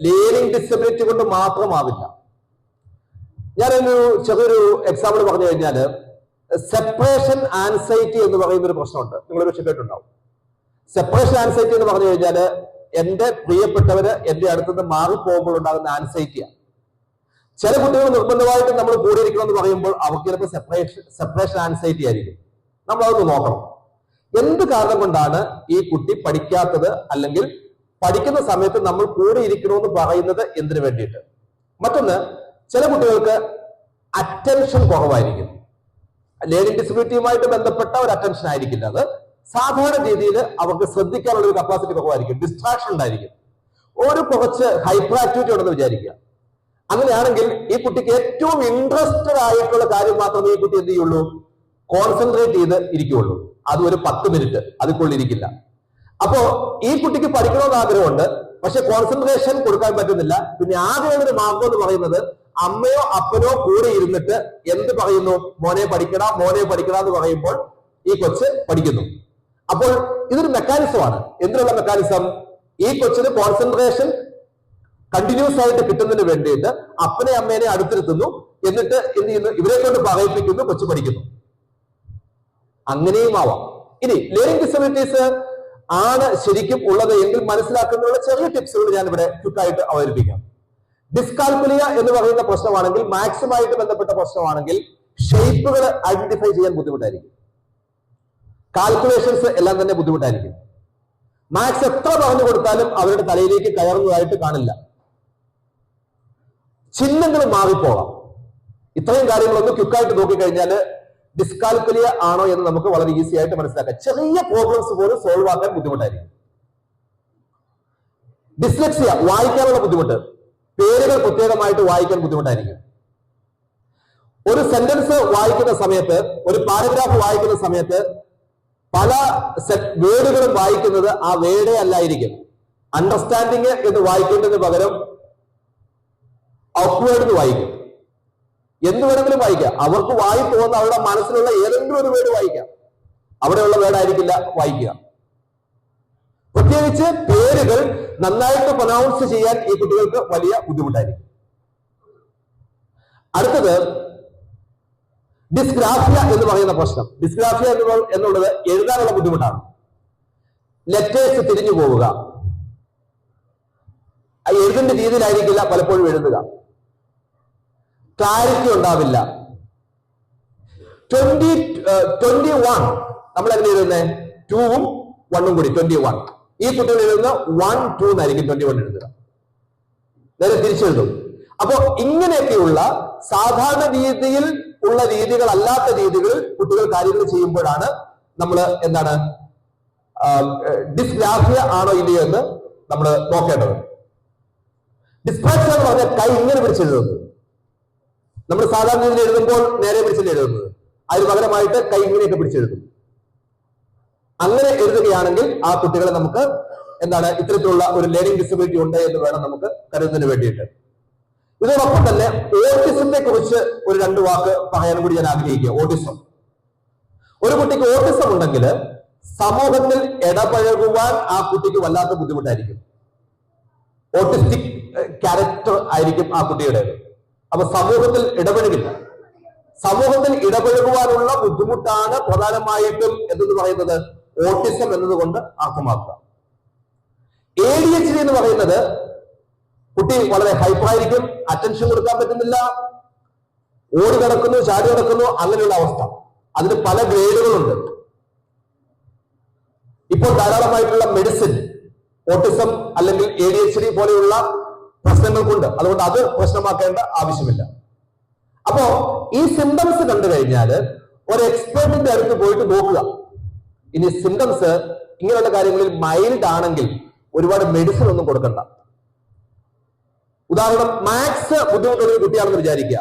ലേണിംഗ് ഡിസബിലിറ്റി കൊണ്ട് മാത്രമാവില്ല. ഞാനൊരു ചെറിയൊരു എക്സാമ്പിൾ പറഞ്ഞു കഴിഞ്ഞാൽ, സെപ്പറേഷൻ ആൻസൈറ്റി എന്ന് പറയുന്ന ഒരു പ്രശ്നമുണ്ട്. നിങ്ങളൊരു പക്ഷേ കേട്ടിട്ടുണ്ടാവും. സെപ്പറേഷൻ ആൻസൈറ്റി എന്ന് പറഞ്ഞു കഴിഞ്ഞാൽ എന്റെ പ്രിയപ്പെട്ടവര് എന്റെ അടുത്തുനിന്ന് മാറിപ്പോകുമ്പോൾ ഉണ്ടാകുന്ന ആൻസൈറ്റിയാണ്. ചില കുട്ടികൾ നിർബന്ധമായിട്ടും നമ്മൾ കൂടെ ഇരിക്കണം എന്ന് പറയുമ്പോൾ അവർക്ക് ചിലപ്പോൾ സെപ്പറേഷൻ ആൻസൈറ്റി ആയിരിക്കും. നമ്മൾ അതൊന്ന് നോക്കണം. എന്ത് കാരണം കൊണ്ടാണ് ഈ കുട്ടി പഠിക്കാത്തത്, അല്ലെങ്കിൽ പഠിക്കുന്ന സമയത്ത് നമ്മൾ കൂടെ ഇരിക്കണമെന്ന് പറയുന്നത് എന്തിനു വേണ്ടിയിട്ട്? മറ്റൊന്ന്, ചില കുട്ടികൾക്ക് അറ്റൻഷൻ കുറവായിരിക്കും. ലേണിംഗ് ഡിസബിലിറ്റിയുമായിട്ട് ബന്ധപ്പെട്ട ഒരു അറ്റൻഷൻ ആയിരിക്കില്ല. അത് സാധാരണ രീതിയിൽ അവർക്ക് ശ്രദ്ധിക്കാനുള്ള ഒരു കപ്പാസിറ്റി കുറവായിരിക്കും, ഡിസ്ട്രാക്ഷൻ ഉണ്ടായിരിക്കും, ഒരു കുറച്ച് ഹൈപ്പർ ആക്ടിവിറ്റി ഉണ്ടെന്ന് വിചാരിക്കുക. അങ്ങനെയാണെങ്കിൽ ഈ കുട്ടിക്ക് ഏറ്റവും ഇൻട്രസ്റ്റഡ് ആയിട്ടുള്ള കാര്യം മാത്രമേ ഈ കുട്ടി എന്ത് ചെയ്യുള്ളൂ, കോൺസെൻട്രേറ്റ് ചെയ്ത് ഇരിക്കുകയുള്ളൂ. അത് ഒരു 10 മിനിറ്റ് അതിക്കുള്ളിരിക്കില്ല. അപ്പോ ഈ കുട്ടിക്ക് പഠിക്കണമെന്ന് ആഗ്രഹമുണ്ട്, പക്ഷെ കോൺസെൻട്രേഷൻ കൊടുക്കാൻ പറ്റുന്നില്ല. പിന്നെ ആകെ ഒരു മാർഗം എന്ന് പറയുന്നത് അമ്മയോ അപ്പനോ കൂടെ ഇരുന്നിട്ട് എന്ത് പറയുന്നു, മോനെ പഠിക്കടാ, മോനെ പഠിക്കടാ എന്ന് പറയുമ്പോൾ ഈ കൊച്ച് പഠിക്കുന്നു. അപ്പോൾ ഇതൊരു മെക്കാനിസമാണ്. എന്തിനുള്ള മെക്കാനിസം? ഈ കൊച്ചിന് കോൺസെൻട്രേഷൻ കണ്ടിന്യൂസ് ആയിട്ട് കിട്ടുന്നതിന് വേണ്ടിയിട്ട് അപ്പനെ അമ്മേനെ അടുത്തിരുത്തുന്നു, എന്നിട്ട് എന്ത് ചെയ്യുന്നു, ഇവരെ കൊണ്ട് പറയിപ്പിക്കുന്നു, കൊച്ചു പഠിക്കുന്നു. അങ്ങനെയും ആവാം. ഇനി ലേണിംഗ് ഡിസബിലിറ്റീസ് ആണ് ശരിക്കും ഉള്ളത് എങ്കിൽ മനസ്സിലാക്കുന്നതിനുള്ള ചെറിയ ടിപ്സുകൾ ഞാൻ ഇവിടെ ക്വിക്കായിട്ട് അവതരിപ്പിക്കാം. ഡിസ്കാൽക്കുലിയ എന്ന് പറയുന്ന പ്രശ്നമാണെങ്കിൽ, മാത്സുമായിട്ട് ബന്ധപ്പെട്ട പ്രശ്നമാണെങ്കിൽ ഷേപ്പുകൾ ഐഡന്റിഫൈ ചെയ്യാൻ ബുദ്ധിമുട്ടായിരിക്കും. കാൽക്കുലേഷൻസ് എല്ലാം തന്നെ ബുദ്ധിമുട്ടായിരിക്കും. മാത്സ് എത്ര പറഞ്ഞു കൊടുത്താലും അവരുടെ തലയിലേക്ക് കയറുന്നതായിട്ട് കാണില്ല. ചിഹ്നങ്ങൾ മാറിപ്പോകാം. ഇത്രയും കാര്യങ്ങളൊന്ന് ക്വിക്കായിട്ട് നോക്കിക്കഴിഞ്ഞാൽ ഡിസ്കാൽക്കുലിയ ആണോ എന്ന് നമുക്ക് വളരെ ഈസി ആയിട്ട് മനസ്സിലാക്കാം. ചെറിയ പ്രോബ്ലംസ് പോലും സോൾവ് ആക്കാൻ ബുദ്ധിമുട്ടായിരിക്കും. ഡിസ്ലെക്സിയ, വായിക്കാനുള്ള ബുദ്ധിമുട്ട്, പേരുകൾ പ്രത്യേകമായിട്ട് വായിക്കാൻ ബുദ്ധിമുട്ടായിരിക്കും. ഒരു സെന്റൻസ് വായിക്കുന്ന സമയത്ത്, ഒരു പാരഗ്രാഫ് വായിക്കുന്ന സമയത്ത് പല വേർഡുകളും വായിക്കുന്നത് ആ വേർഡേ അല്ലായിരിക്കും. അണ്ടർസ്റ്റാൻഡിങ് എന്ന് വായിക്കേണ്ടതിന് പകരം ഔട്ട്വേർഡ് എന്ന് വായിക്കും. എന്ത് വേണമെങ്കിലും വായിക്കാം. അവർക്ക് വായി പോകുന്ന അവരുടെ മനസ്സിലുള്ള ഏതെങ്കിലും ഒരു വേർഡ് വായിക്കാം. അവിടെയുള്ള വേർഡായിരിക്കില്ല വായിക്കുക. പ്രത്യേകിച്ച് പേരുകൾ നന്നായിട്ട് പ്രൊനൗൺസ് ചെയ്യാൻ ഈ കുട്ടികൾക്ക് വലിയ ബുദ്ധിമുട്ടായിരിക്കും. അടുത്തത് ഡിസ്ഗ്രാഫിയ എന്ന് പറയുന്ന പ്രശ്നം. ഡിസ്ഗ്രാഫിയ എന്നുള്ളത് എഴുതാനുള്ള ബുദ്ധിമുട്ടാണ്. ലെറ്റേഴ്സ് തിരിഞ്ഞു പോവുക, എഴുതിന്റെ രീതിയിലായിരിക്കില്ല പലപ്പോഴും എഴുതുക, ക്ലാരിറ്റി ഉണ്ടാവില്ല. 21 നമ്മൾ എങ്ങനെ എഴുതുന്നത്? 2ഉം 1ഉം കൂടി 21. ഈ കുട്ടികൾ എഴുതുന്ന 1, 2 എന്നായിരിക്കും 21 എഴുതുക. നേരെ തിരിച്ചെഴുതും. അപ്പോ ഇങ്ങനെയൊക്കെയുള്ള സാധാരണ രീതിയിൽ ഉള്ള രീതികളല്ലാത്ത രീതികളിൽ കുട്ടികൾ കാര്യങ്ങൾ ചെയ്യുമ്പോഴാണ് നമ്മൾ എന്താണ് ഡിസ്ഗ്രാഫിയ ആണോ ഇല്ലയോ എന്ന് നമ്മൾ നോക്കേണ്ടത്. ഡിസ്പ്രാക്ഷൻ എന്ന് പറഞ്ഞാൽ കൈ ഇങ്ങനെ പിടിച്ചെഴുതുന്നത്. നമ്മൾ സാധാരണ രീതിയിൽ എഴുതുമ്പോൾ നേരെ പിടിച്ചല്ലേ എഴുതുന്നത്. അതിന് പകരമായിട്ട് കൈ ഇങ്ങനെയൊക്കെ പിടിച്ചെഴുതും. അങ്ങനെ എഴുതുകയാണെങ്കിൽ ആ കുട്ടികളെ നമുക്ക് എന്താണ് ഇത്തരത്തിലുള്ള ഒരു ലേണിംഗ് ഡിസബിലിറ്റി ഉണ്ട് എന്ന് വേണം നമുക്ക് കരുതുന്നതിന് വേണ്ടിയിട്ട്. ഇതോടൊപ്പം തന്നെ ഓട്ടിസത്തെ കുറിച്ച് ഒരു 2 വാക്ക് പറയാൻ കൂടി ഞാൻ ആഗ്രഹിക്കുക. ഓട്ടിസം, ഒരു കുട്ടിക്ക് ഓട്ടിസം ഉണ്ടെങ്കിൽ സമൂഹത്തിൽ ഇടപഴകുവാൻ ആ കുട്ടിക്ക് വല്ലാത്ത ബുദ്ധിമുട്ടായിരിക്കും. ഓട്ടിസ്റ്റിക് ക്യാരക്ടർ ആയിരിക്കും ആ കുട്ടിയുടേത്. അപ്പൊ സമൂഹത്തിൽ ഇടപഴകില്ല. സമൂഹത്തിൽ ഇടപഴകുവാനുള്ള ബുദ്ധിമുട്ടാണ് പ്രധാനമായിട്ടും എന്തെന്ന് പറയുന്നത് ഓട്ടിസം എന്നതുകൊണ്ട് അർത്ഥമാക്കുക. ADHD എന്ന് പറയുന്നത് കുട്ടി വളരെ ഹൈപ്പറായിരിക്കും, അറ്റൻഷൻ കൊടുക്കാൻ പറ്റുന്നില്ല, ഓടി നടക്കുന്നു, ചാടി നടക്കുന്നു, അങ്ങനെയുള്ള അവസ്ഥ. അതിന് പല ഗ്രേഡുകളുണ്ട്. ഇപ്പോൾ ധാരാളമായിട്ടുള്ള മെഡിസിൻ ഓട്ടിസം അല്ലെങ്കിൽ ADHD പോലെയുള്ള പ്രശ്നങ്ങൾക്കുണ്ട്. അതുകൊണ്ട് അത് പ്രശ്നമാക്കേണ്ട ആവശ്യമില്ല. അപ്പോ ഈ സിംറ്റംസ് കണ്ടു കഴിഞ്ഞാൽ ഒരു എക്സ്പെർട്ടിന്റെ അടുത്ത് പോയിട്ട് നോക്കുക. ഇനി സിംറ്റംസ് ഇങ്ങനെയുള്ള കാര്യങ്ങളിൽ മൈൽഡ് ആണെങ്കിൽ ഒരുപാട് മെഡിസിൻ ഒന്നും കൊടുക്കണ്ട. ഉദാഹരണം, മാത്സ് ബുദ്ധിമുട്ടുള്ള ഒരു കുട്ടിയാണെന്ന് വിചാരിക്കുക.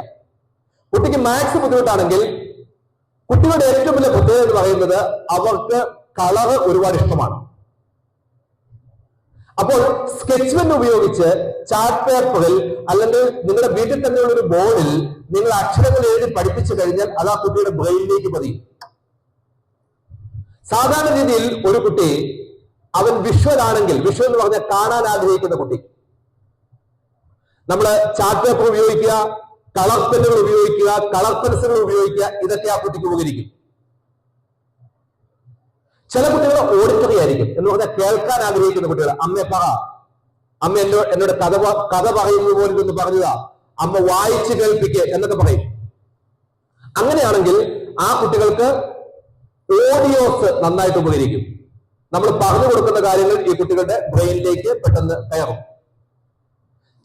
കുട്ടിക്ക് മാത്സ് ബുദ്ധിമുട്ടാണെങ്കിൽ കുട്ടികളുടെ ഏറ്റവും വലിയ പ്രത്യേകത എന്ന് പറയുന്നത് അവർക്ക് കളറ് ഒരുപാട് ഇഷ്ടമാണ്. അപ്പോൾ സ്കെച്ച് പെൻ ഉപയോഗിച്ച് ചാർട്ട് പേപ്പറിൽ അല്ലെങ്കിൽ നിങ്ങളുടെ വീട്ടിൽ തന്നെയുള്ള ഒരു ബോർഡിൽ നിങ്ങൾ അക്ഷരങ്ങൾ എഴുതി പഠിപ്പിച്ചു കഴിഞ്ഞാൽ അത് ആ കുട്ടിയുടെ ബ്രെയിനിലേക്ക് പതിയും. സാധാരണ രീതിയിൽ ഒരു കുട്ടി അവൻ വിഷ്വൽ ആണെങ്കിൽ, വിഷ്വൽ എന്ന് പറഞ്ഞാൽ കാണാൻ ആഗ്രഹിക്കുന്ന കുട്ടി, നമ്മള് ചാർട്ട് പേപ്പർ ഉപയോഗിക്കുക, കളർ പെന്നുകൾ ഉപയോഗിക്കുക, കളർ പെൻസിലുകൾ ഉപയോഗിക്കുക, ഇതൊക്കെ ആ കുട്ടിക്ക് ഉപകരിക്കും. ചില കുട്ടികൾ ഓഡിറ്ററി ആയിരിക്കും, എന്ന് പറഞ്ഞാൽ കേൾക്കാൻ ആഗ്രഹിക്കുന്ന കുട്ടികൾ. അമ്മ പറ, അമ്മ എന്നോട് കഥ പറയുന്നത് പോലെ ഇതൊന്ന് പറഞ്ഞതാ, അമ്മ വായിച്ചു കേൾപ്പിക്കുക എന്നൊക്കെ പറയും. അങ്ങനെയാണെങ്കിൽ ആ കുട്ടികൾക്ക് ഓഡിയോസ് നന്നായിട്ട് ഉപകരിക്കും. നമ്മൾ പറഞ്ഞു കൊടുക്കുന്ന കാര്യങ്ങൾ ഈ കുട്ടികളുടെ ബ്രെയിനിലേക്ക് പെട്ടെന്ന് കയറും.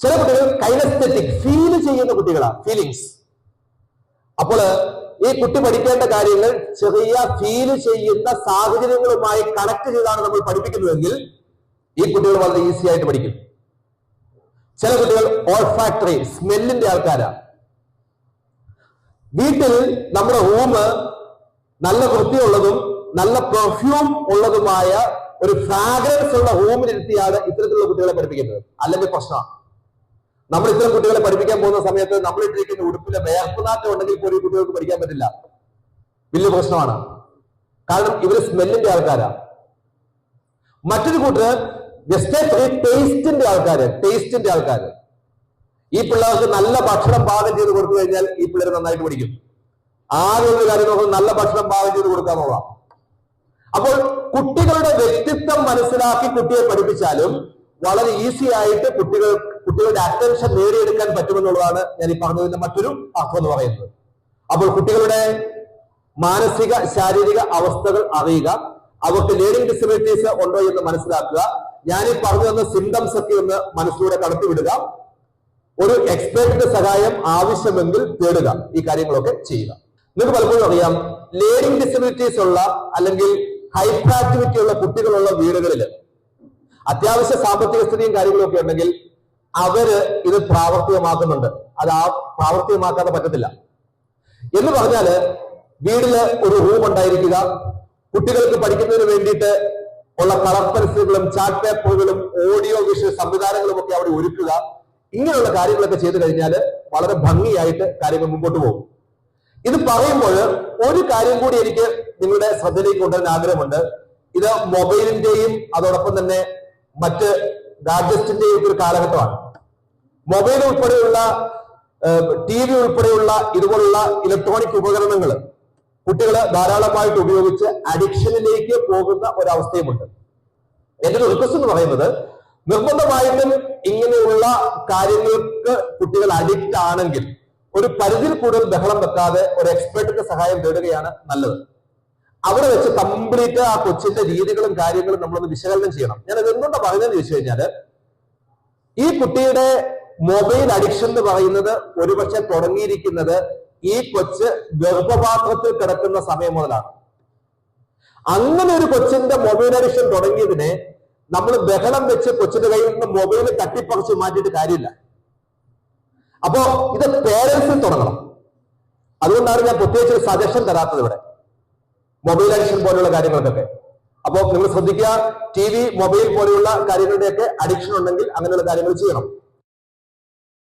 ചില കുട്ടികൾ കൈനസ്തെറ്റിക്, ഫീൽ ചെയ്യുന്ന കുട്ടികളാണ്, ഫീലിങ്സ്. അപ്പോൾ ഈ കുട്ടി പഠിക്കേണ്ട കാര്യങ്ങൾ ചെറിയ ഫീൽ ചെയ്യുന്ന സാഹചര്യങ്ങളുമായി കണക്ട് ചെയ്താണ് നമ്മൾ പഠിപ്പിക്കുന്നതെങ്കിൽ ഈ കുട്ടികൾ വളരെ ഈസി ആയിട്ട് പഠിക്കും. ചില കുട്ടികൾ ഓൾഫാക്ടറി, സ്മെല്ലിന്റെ ആൾക്കാരാണ്. വീട്ടിൽ നമ്മുടെ റൂം നല്ല വൃത്തിയുള്ളതും നല്ല പെർഫ്യൂം ഉള്ളതുമായ ഒരു ഫ്രാഗ്രൻസ് ഉള്ള റൂമിലിരുത്തിയാണ് ഇത്തരത്തിലുള്ള കുട്ടികളെ പഠിപ്പിക്കുന്നത്. അല്ലെങ്കിൽ പ്രശ്നമാണ്. നമ്മൾ ഇത്തരം കുട്ടികളെ പഠിപ്പിക്കാൻ പോകുന്ന സമയത്ത് നമ്മൾ ഇട്ടിരിക്കുന്ന ഉടുപ്പിലെ വേർപ്പുനാറ്റം ഉണ്ടെങ്കിൽ പോലും കുട്ടികൾക്ക് പഠിക്കാൻ പറ്റില്ല. വലിയ പ്രശ്നമാണ്. കാരണം ഇവര് സ്മെല്ലിന്റെ ആൾക്കാരാണ്. മറ്റൊരു കൂട്ടർ ടേസ്റ്റിന്റെ ആൾക്കാര്. ഈ പിള്ളേർക്ക് നല്ല ഭക്ഷണം പാകം ചെയ്ത് കൊടുത്തു കഴിഞ്ഞാൽ ഈ പിള്ളേർ നന്നായിട്ട് പഠിക്കും. ആദ്യം ഒരു കാര്യം നോക്കുന്നത് നല്ല ഭക്ഷണം പാകം ചെയ്ത് കൊടുക്കാന്നുള്ളതാണ്. അപ്പോൾ കുട്ടികളുടെ വ്യക്തിത്വം മനസ്സിലാക്കി കുട്ടിയെ പഠിപ്പിച്ചാലും വളരെ ഈസി ആയിട്ട് കുട്ടികളുടെ അറ്റൻഷൻ നേടിയെടുക്കാൻ പറ്റുമെന്നുള്ളതാണ് ഞാൻ ഈ പറഞ്ഞതിന്റെ മറ്റൊരു അർത്ഥം എന്ന് പറയുന്നത്. അപ്പോൾ കുട്ടികളുടെ മാനസിക ശാരീരിക അവസ്ഥകൾ അറിയുക, അവർക്ക് ലേണിംഗ് ഡിസബിലിറ്റീസ് ഉണ്ടോ എന്ന് മനസ്സിലാക്കുക, ഞാൻ ഈ പറഞ്ഞു തന്ന സിംറ്റംസ് ഒക്കെ ഒന്ന് മനസ്സിലൂടെ കടത്തിവിടുക, ഒരു എക്സ്പെർട്ടിന്റെ സഹായം ആവശ്യമെങ്കിൽ തേടുക, ഈ കാര്യങ്ങളൊക്കെ ചെയ്യുക. നിങ്ങൾക്ക് പലപ്പോഴും അറിയാം, ലേണിംഗ് ഡിസബിലിറ്റീസ് ഉള്ള അല്ലെങ്കിൽ ഹൈപ്പർ ആക്ടിവിറ്റി ഉള്ള കുട്ടികളുള്ള വീടുകളിൽ അത്യാവശ്യ സാമ്പത്തിക സ്ഥിതിയും കാര്യങ്ങളും ഒക്കെ ഉണ്ടെങ്കിൽ അവര് ഇത് പ്രാവർത്തികമാക്കുന്നുണ്ട്. അത് പ്രാവർത്തികമാക്കാതെ പറ്റത്തില്ല. എന്ന് പറഞ്ഞാല് വീട്ടില് ഒരു റൂം ഉണ്ടായിരിക്കുക, കുട്ടികൾക്ക് പഠിക്കുന്നതിന് വേണ്ടിയിട്ട് ഉള്ള കളർ പെൻസിലുകളും ചാർട്ട് പേപ്പറുകളും ഓഡിയോ വിഷ്വൽ സംവിധാനങ്ങളും ഒക്കെ അവിടെ ഒരുക്കുക. ഇങ്ങനെയുള്ള കാര്യങ്ങളൊക്കെ ചെയ്തു കഴിഞ്ഞാൽ വളരെ ഭംഗിയായിട്ട് കാര്യങ്ങൾ മുമ്പോട്ട് പോകും. ഇത് പറയുമ്പോൾ ഒരു കാര്യം കൂടി എനിക്ക് നിങ്ങളുടെ ശ്രദ്ധയിലേക്ക് കൊണ്ടുവരാൻ ആഗ്രഹമുണ്ട്. ഇത് മൊബൈലിന്റെയും അതോടൊപ്പം തന്നെ മറ്റ് ഗാഡ്ജറ്റ്സിന്റെയും ഒരു കാലഘട്ടമാണ്. മൊബൈൽ ഉൾപ്പെടെയുള്ള TV ഉൾപ്പെടെയുള്ള ഇതുപോലുള്ള ഇലക്ട്രോണിക് ഉപകരണങ്ങൾ കുട്ടികൾ ധാരാളമായിട്ട് ഉപയോഗിച്ച് അഡിക്ഷനിലേക്ക് പോകുന്ന ഒരവസ്ഥയുമുണ്ട്. എന്റെ ഒരു റിക്വസ്റ്റ് എന്ന് പറയുന്നത്, നിർബന്ധമായിട്ടും ഇങ്ങനെയുള്ള കാര്യങ്ങൾക്ക് കുട്ടികൾ അഡിക്റ്റ് ആണെങ്കിൽ ഒരു പരിധിയിൽ കൂടുതൽ ബഹളം വെക്കാതെ ഒരു എക്സ്പെർട്ടിന്റെ സഹായം തേടുകയാണ് നല്ലത്. അവിടെ വെച്ച് കംപ്ലീറ്റ് ആ കൊച്ചിന്റെ രീതികളും കാര്യങ്ങളും നമ്മളൊന്ന് വിശകലനം ചെയ്യണം. ഞാൻ അത് എന്തുകൊണ്ടാണ് പറയുന്നതെന്ന് ചോദിച്ചു കഴിഞ്ഞാല്, ഈ കുട്ടിയുടെ മൊബൈൽ അഡിക്ഷൻ എന്ന് പറയുന്നത് ഒരുപക്ഷെ തുടങ്ങിയിരിക്കുന്നത് ഈ കൊച്ച് ഗർഭപാത്രത്തിൽ കിടക്കുന്ന സമയം മുതലാണ്. അങ്ങനെ ഒരു കൊച്ചിന്റെ മൊബൈൽ അഡിക്ഷൻ തുടങ്ങിയതിനെ നമ്മൾ ബഹളം വെച്ച് കൊച്ചിന്റെ കയ്യിൽ നിന്ന് മൊബൈൽ തട്ടിപ്പറിച്ച് മാറ്റിയിട്ട് കാര്യമില്ല. അപ്പോ ഇത് പേരൻസിൽ തുടങ്ങണം. അതുകൊണ്ടാണ് ഞാൻ പ്രത്യേകിച്ച് ഒരു സജഷൻ തരാത്തത് ഇവിടെ, മൊബൈൽ അഡിക്ഷൻ പോലെയുള്ള കാര്യങ്ങൾക്കൊക്കെ. അപ്പോൾ നിങ്ങൾ ശ്രദ്ധിക്കുക, TV, മൊബൈൽ പോലെയുള്ള കാര്യങ്ങളുടെയൊക്കെ അഡിക്ഷൻ ഉണ്ടെങ്കിൽ അങ്ങനെയുള്ള കാര്യങ്ങൾ ചെയ്യണം.